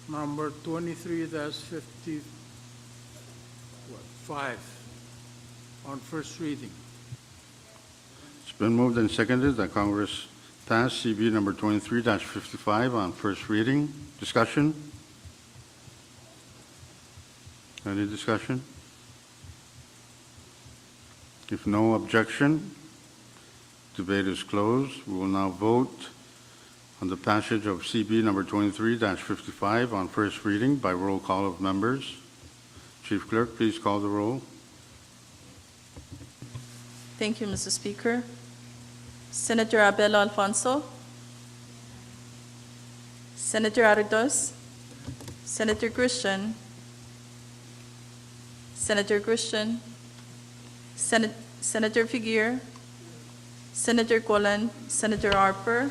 number 23-55 on first reading. It's been moved and seconded that Congress pass CB number 23-55 on first reading. Discussion? Any discussion? If no objection, debate is closed. We will now vote on the passage of CB number 23-55 on first reading by roll call of members. Chief Clerk, please call the roll. Thank you, Mr. Speaker. Senator Abel Alfonso, Senator Aridos, Senator Christian, Senator Christian, Senator Figueroa, Senator Colon, Senator Harper,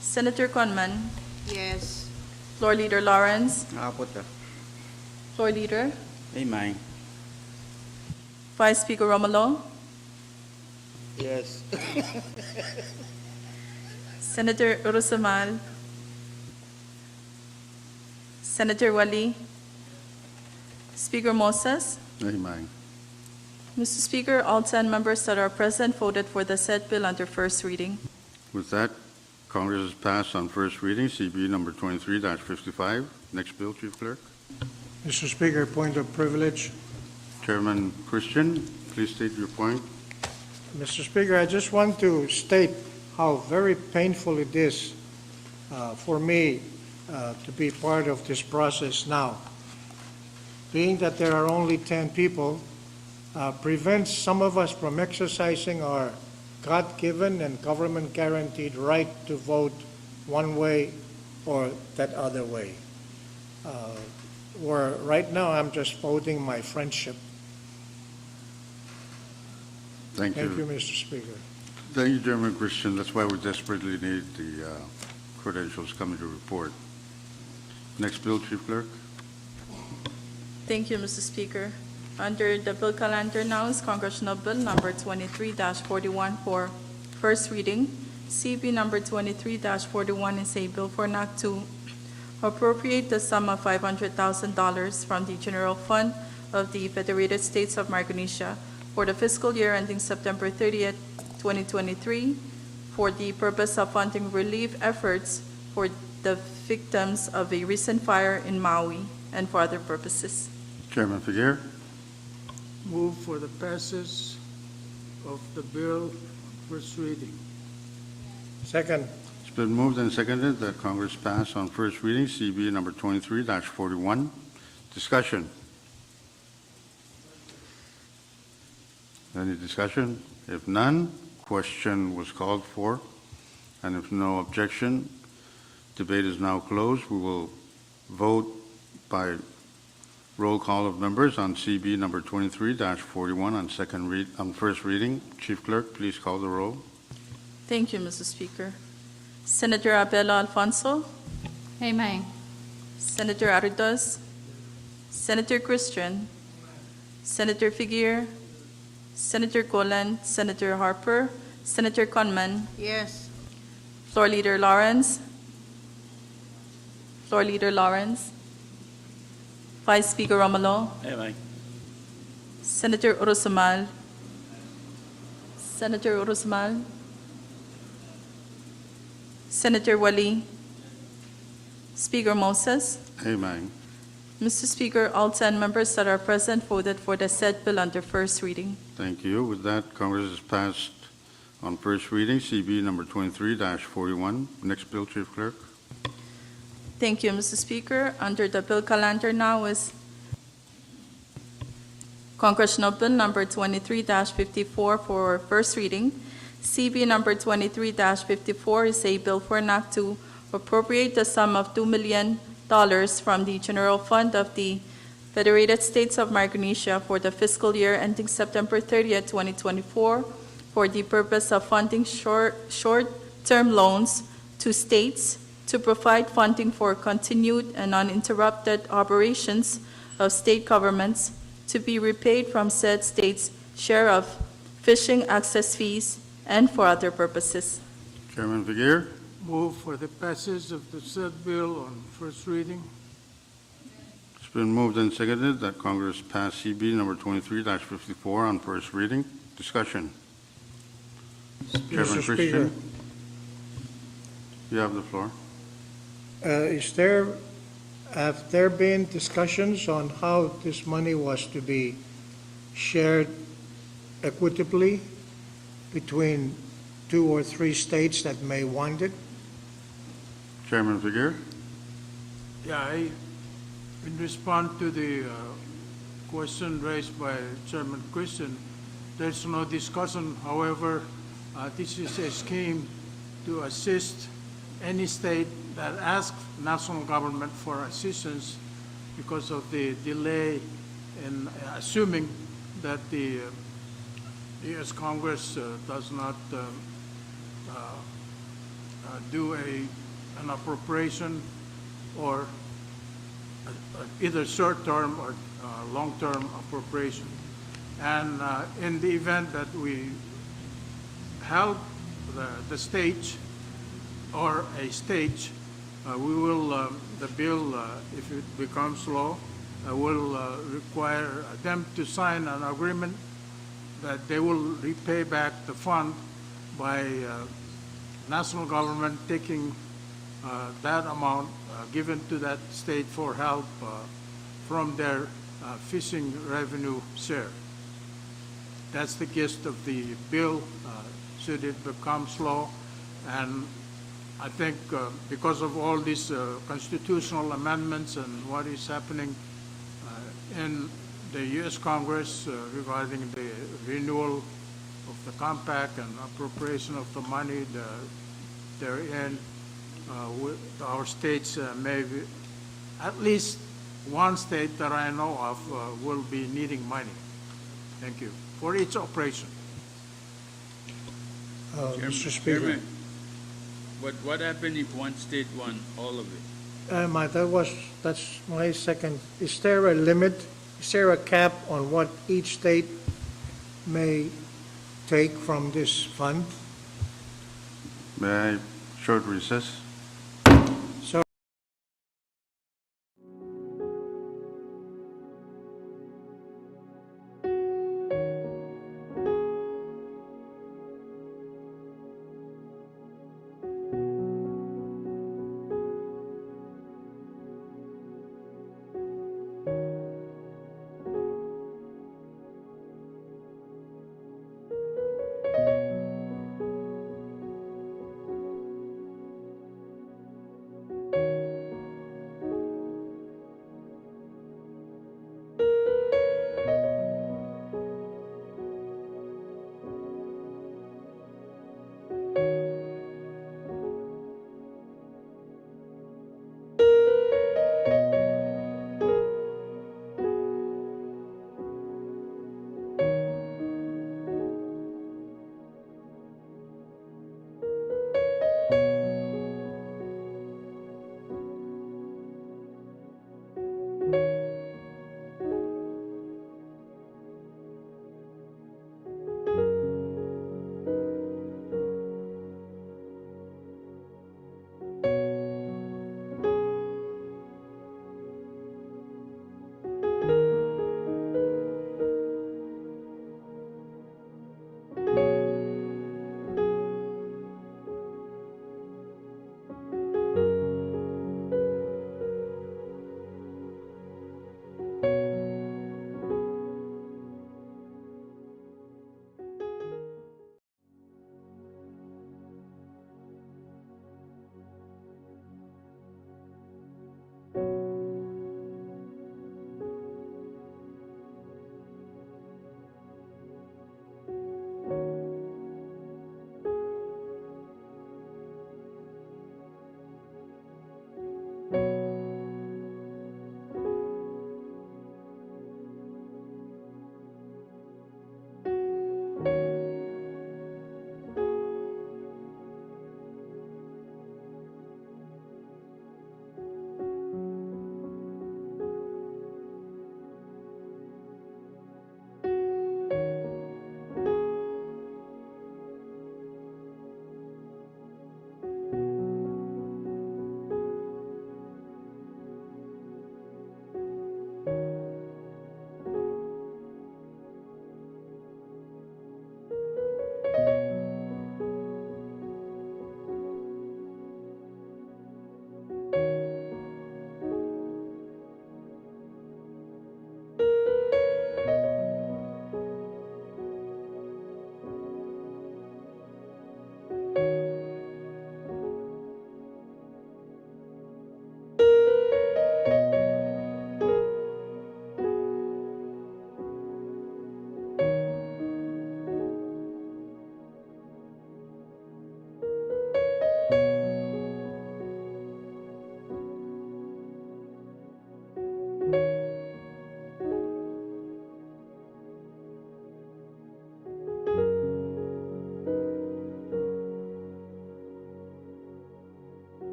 Senator Conman, Yes. Floor Leader Lawrence, Apo. Floor Leader, Amen. Vice Speaker Romulo, Yes. Senator Urusamal, Senator Wali, Speaker Moses. Amen. Mr. Speaker, all 10 members that are present voted for the said bill under first reading. With that, Congress has passed on first reading CB number 23-55. Next bill, Chief Clerk. Mr. Speaker, point of privilege. Chairman Christian, please state your point. Mr. Speaker, I just want to state how very painful it is for me to be part of this process now. Being that there are only 10 people, prevents some of us from exercising our God-given and government-guaranteed right to vote one way or that other way. Where right now I'm just voting my friendship. Thank Thank you, you. Mr. Speaker. Thank you, Chairman Christian. That's why we desperately need the credentials coming to report. Next bill, Chief Clerk. Thank you, Mr. Speaker. Under the bill calendar now is Congressional Bill Number 23-41 for first reading. CB Number 23-41 is a bill for an act to appropriate the sum of $500,000 from the General Fund of the Federated States of Micronesia for the fiscal year ending September 30th, 2023, for the purpose of funding relief efforts for the victims of a recent fire in Maui and for other purposes. Chairman Figueroa. Move for the passage of the bill on first reading. Second. It's been moved and seconded that Congress pass on first reading CB number 23-41. Discussion. Any discussion? If none, question was called for, and if no objection, debate is now closed. We will vote by roll call of members on CB number 23-41 on first reading. Chief Clerk, please call the roll. Thank you, Mr. Speaker. Senator Abel Alfonso, Amen. Senator Aridos, Senator Christian, Senator Figueroa, Senator Colon, Senator Harper, Senator Conman, Yes. Floor Leader Lawrence, Floor Leader Lawrence, Vice Speaker Romolo, Aye. Senator Urusamal, Senator Urusamal, Senator Wali, Speaker Moses. Amen. Mr. Speaker, all 10 members that are present voted for the said bill under first reading. Thank you. With that, Congress has passed on first reading, CB number 23-41. Next bill, Chief Clerk. Thank you, Mr. Speaker. Under the bill calendar now is Congressional Bill number 23-54 for first reading. CB number 23-54 is a bill for an act to appropriate the sum of $2 million from the General Fund of the Federated States of Micronesia for the fiscal year ending September 30th, 2024, for the purpose of funding short-term loans to states to provide funding for continued and uninterrupted operations of state governments to be repaid from said state's share of fishing access fees and for other purposes. Chairman Vergier. Move for the passage of the said bill on first reading. It's been moved and seconded that Congress pass CB number 23-54 on first reading. Discussion. Chairman Mr. Speaker, Christian, you have the floor. have there been discussions on how this money was to be shared equitably between 2 or 3 states that may want it? Chairman Vergier. Yeah, in response to the question raised by Chairman Christian, there's no discussion. However, this is a scheme to assist any state that asks national government for assistance because of the delay in assuming that the U.S. Congress does not do an appropriation or either short-term or long-term appropriation. And in the event that we help the stage or a stage, we will, the bill, if it becomes law, will require them to sign an agreement that they will repay back the fund by national government taking that amount given to that state for help from their fishing revenue share. That's the gist of the bill, should it becomes law. And I think because of all these constitutional amendments and what is happening in the U.S. Congress regarding the renewal of the compact and appropriation of the money therein, our states may be, at least one state that I know of will be needing money. Thank you. For each operation. Mr. Speaker. Chairman, but what happened if one state won all of it? That's my second. Is there a limit? Is there a cap on what each state may take from this fund? May I short recess? So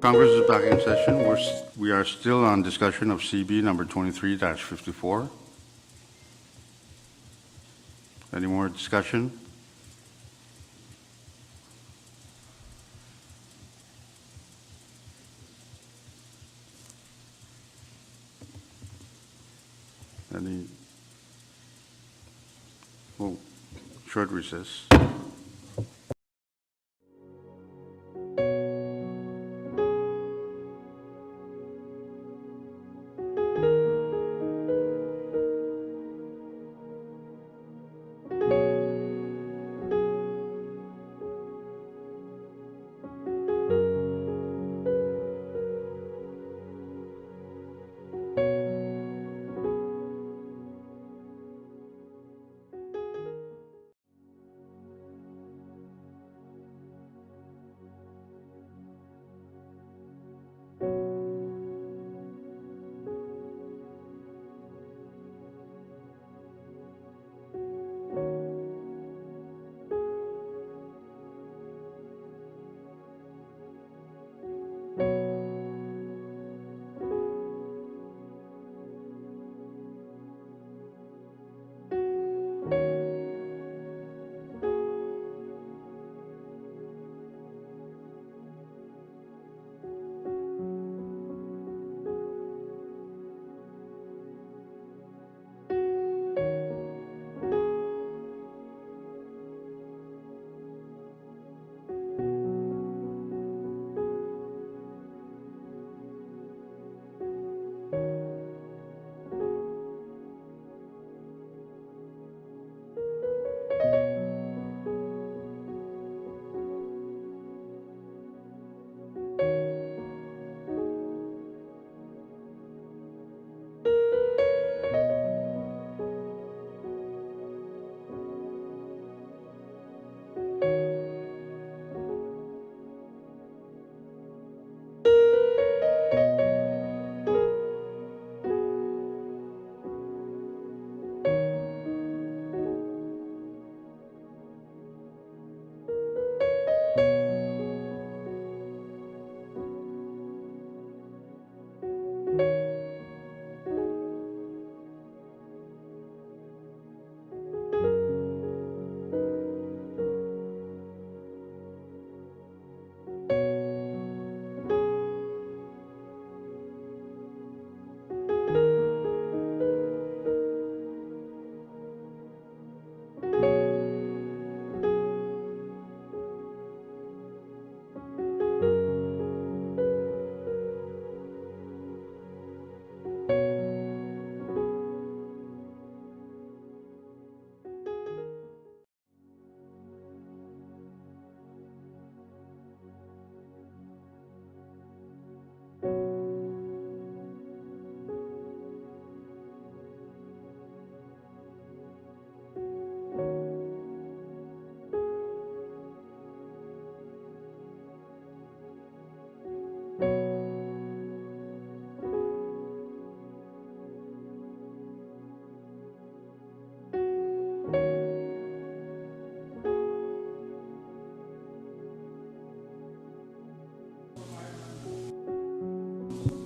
Congress is back in session. We are still on discussion of CB number 23-54. Any more discussion? Any? Oh, short recess.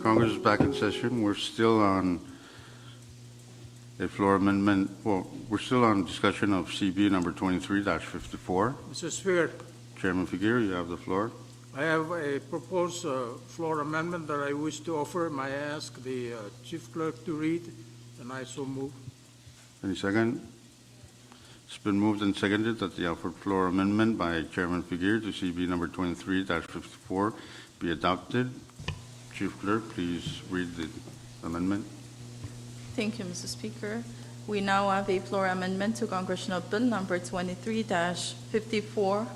Congress is back in session. We're still on a floor amendment. Well, we're still on discussion of CB number 23-54. Mr. Speaker, Chairman Figueroa, you have the floor. I have a proposed floor amendment that I wish to offer. May I ask the Chief Clerk to read, and I so move. Any second? It's been moved and seconded that the offered floor amendment by Chairman Figueroa to CB number 23-54 be adopted. Chief Clerk, please read the amendment. Thank you, Mr. Speaker. We now have a floor amendment to Congressional Bill number 23-54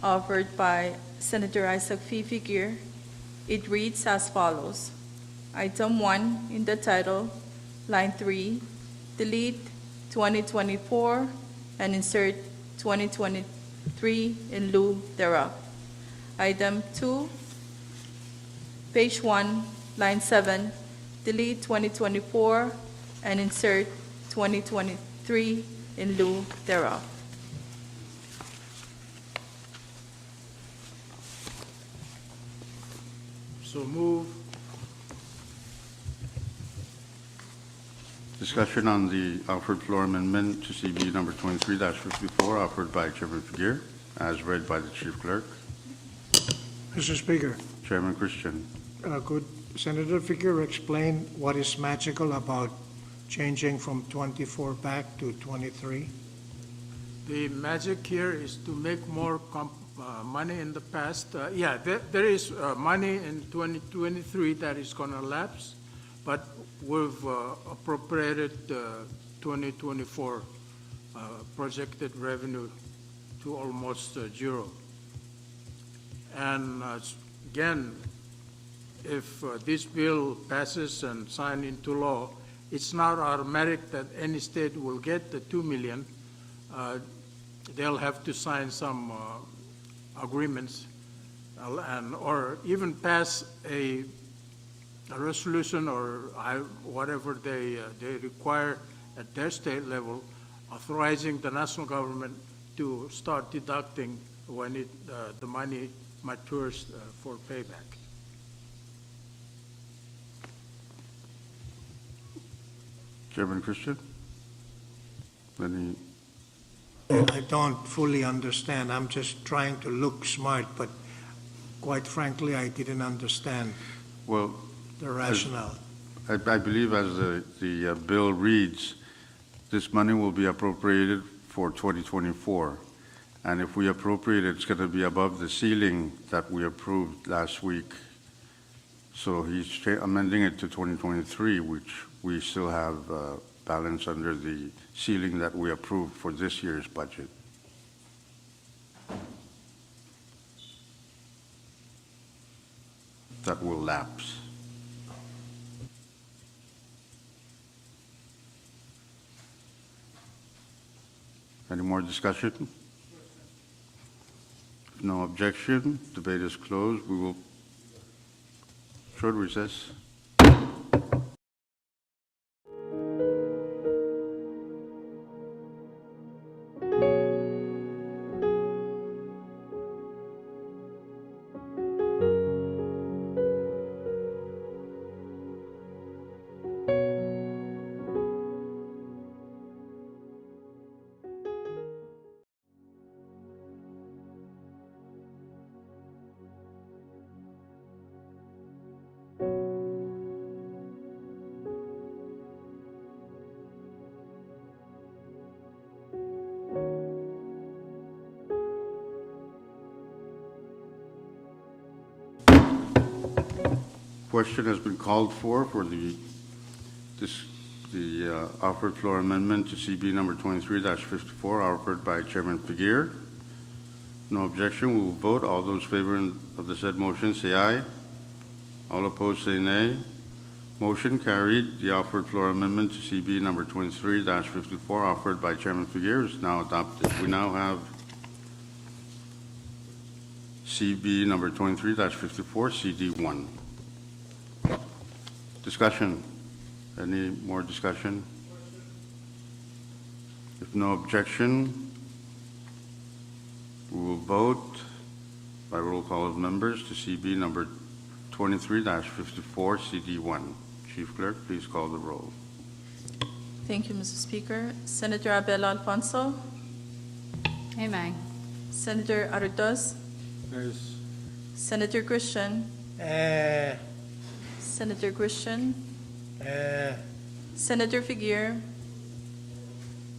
offered by Senator Isaac Figueroa. It reads as follows. Item 1 in the title, line 3, delete 2024 and insert 2023 in lieu thereof. Item 2, page 1, line 7, delete 2024 and insert 2023 in lieu thereof. So move. Discussion on the offered floor amendment to CB number 23-54 offered by Chairman Figueroa, as read by the Chief Clerk. Mr. Speaker, Chairman Christian. could Senator Figueroa explain what is magical about changing from 24 back to 23? The magic here is to make more money in the past. There is money in 2023 that is going to lapse, but we've appropriated 2024 projected revenue to almost zero. And again, if this bill passes and signed into law, it's not automatic that any state will get the $2 million. They'll have to sign some agreements or even pass a resolution or whatever they require at their state level, authorizing the national government to start deducting when the money matures for payback. Chairman Christian? Any? I don't fully understand. I'm just trying to look smart, but quite frankly, I didn't understand Well, the rationale. I believe as the bill reads, this money will be appropriated for 2024. And if we appropriate it, it's going to be above the ceiling that we approved last week. So he's amending it to 2023, which we still have balance under the ceiling that we approved for this year's budget. That will lapse. Any more discussion? If no objection, debate is closed. We will short recess. Question has been called for the offered floor amendment to CB number 23-54 offered by Chairman Figueroa. No objection. We will vote. All those favoring of the said motion say aye. All opposed say nay. Motion carried. The offered floor amendment to CB number 23-54 offered by Chairman Figueroa is now adopted. We now have CB number 23-54 CD1. Discussion. Any more discussion? If no objection, we will vote by roll call of members to CB number 23-54 CD1. Chief Clerk, please call the roll. Thank you, Mr. Speaker. Senator Abel Alfonso, Amen. Senator Arroyo, Yes. Senator Christian, Senator Christian, Senator Figueroa,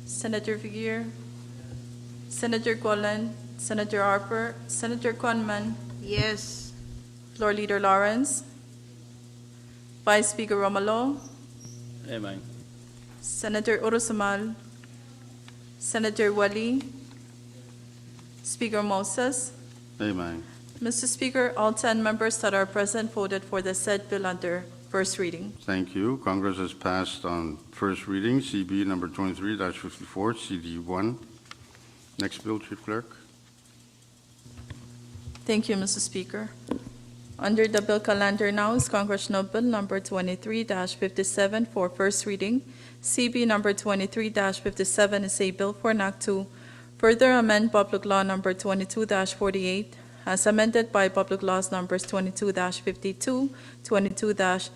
Senator Figueroa, Senator Colon, Senator Harper, Senator Conman, Yes. Floor Leader Lawrence, Vice Speaker Romalo, Amen. Senator Urusamal, Senator Wali, Speaker Moses. Amen. Mr. Speaker, all 10 members that are present voted for the said bill under first reading. Thank you. Congress has passed on first reading, CB number 23-54, CD1. Next bill, Chief Clerk. Thank you, Mr. Speaker. Under the bill calendar now is Congressional Bill number 23-57 for first reading. CB number 23-57 is a bill for an act to further amend Public Law number 22-48, as amended by Public Laws Numbers 22-52, 22-65,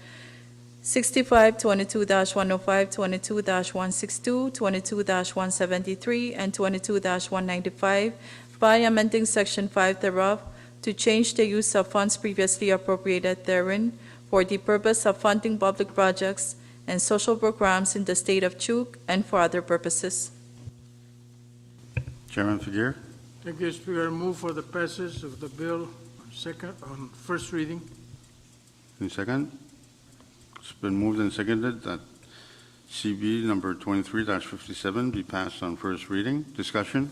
22-105, 22-162, 22-173, and 22-195 by amending Section 5 thereof to change the use of funds previously appropriated therein for the purpose of funding public projects and social programs in the state of Chuuk and for other purposes. Chairman Figueroa. Thank you, Speaker. I move for the passage of the bill on first reading. Any second? It's been moved and seconded that CB number 23-57 be passed on first reading. Discussion?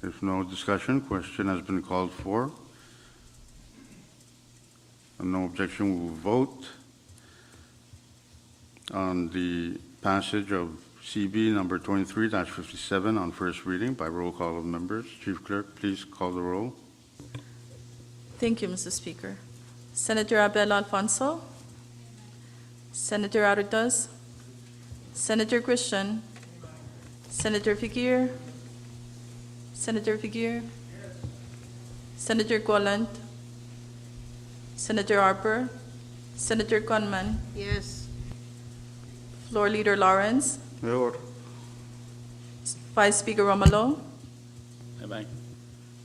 If no discussion, question has been called for. And no objection, we will vote on the passage of CB number 23-57 on first reading by roll call of members. Chief Clerk, please call the roll. Thank you, Mr. Speaker. Senator Abel Alfonso, Senator Aritas, Senator Christian, Senator Figueroa, Senator Figueroa, Senator Goland, Senator Harper, Senator Conman, Yes. Floor Leader Lawrence, Mayor. Vice Speaker Romalo, Aye.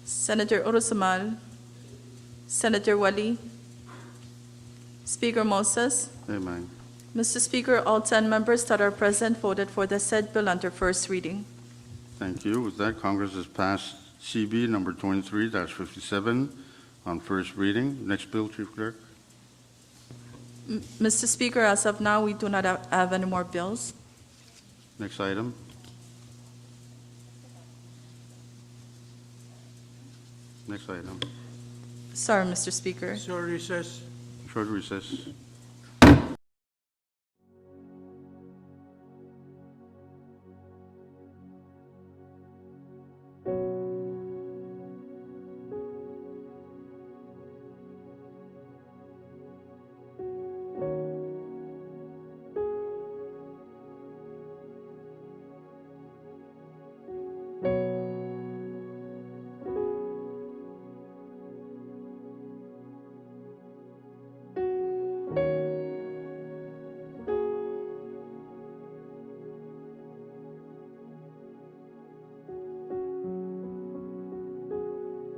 Senator Urusamal, Senator Wali, Speaker Moses. Amen. Mr. Speaker, all 10 members that are present voted for the said bill under first reading. Thank you. With that, Congress has passed CB number 23-57 on first reading. Next bill, Chief Clerk. Mr. Speaker, as of now, we do not have any more bills. Next item. Next item. Sorry, Mr. Speaker. Short recess. Short recess.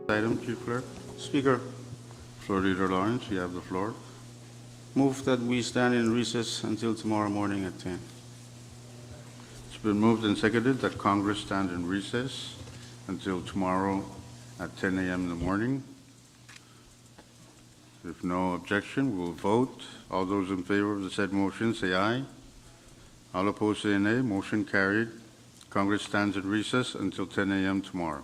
Item, Chief Clerk. Speaker, Floor Leader Lawrence, you have the floor. move that we stand in recess until tomorrow morning at 10. It's been moved and seconded that Congress stand in recess until tomorrow at 10 a.m. in the morning. If no objection, we'll vote. All those in favor of the said motion, say aye. All opposed, say nay. Motion carried. Congress stands in recess until 10 a.m. tomorrow.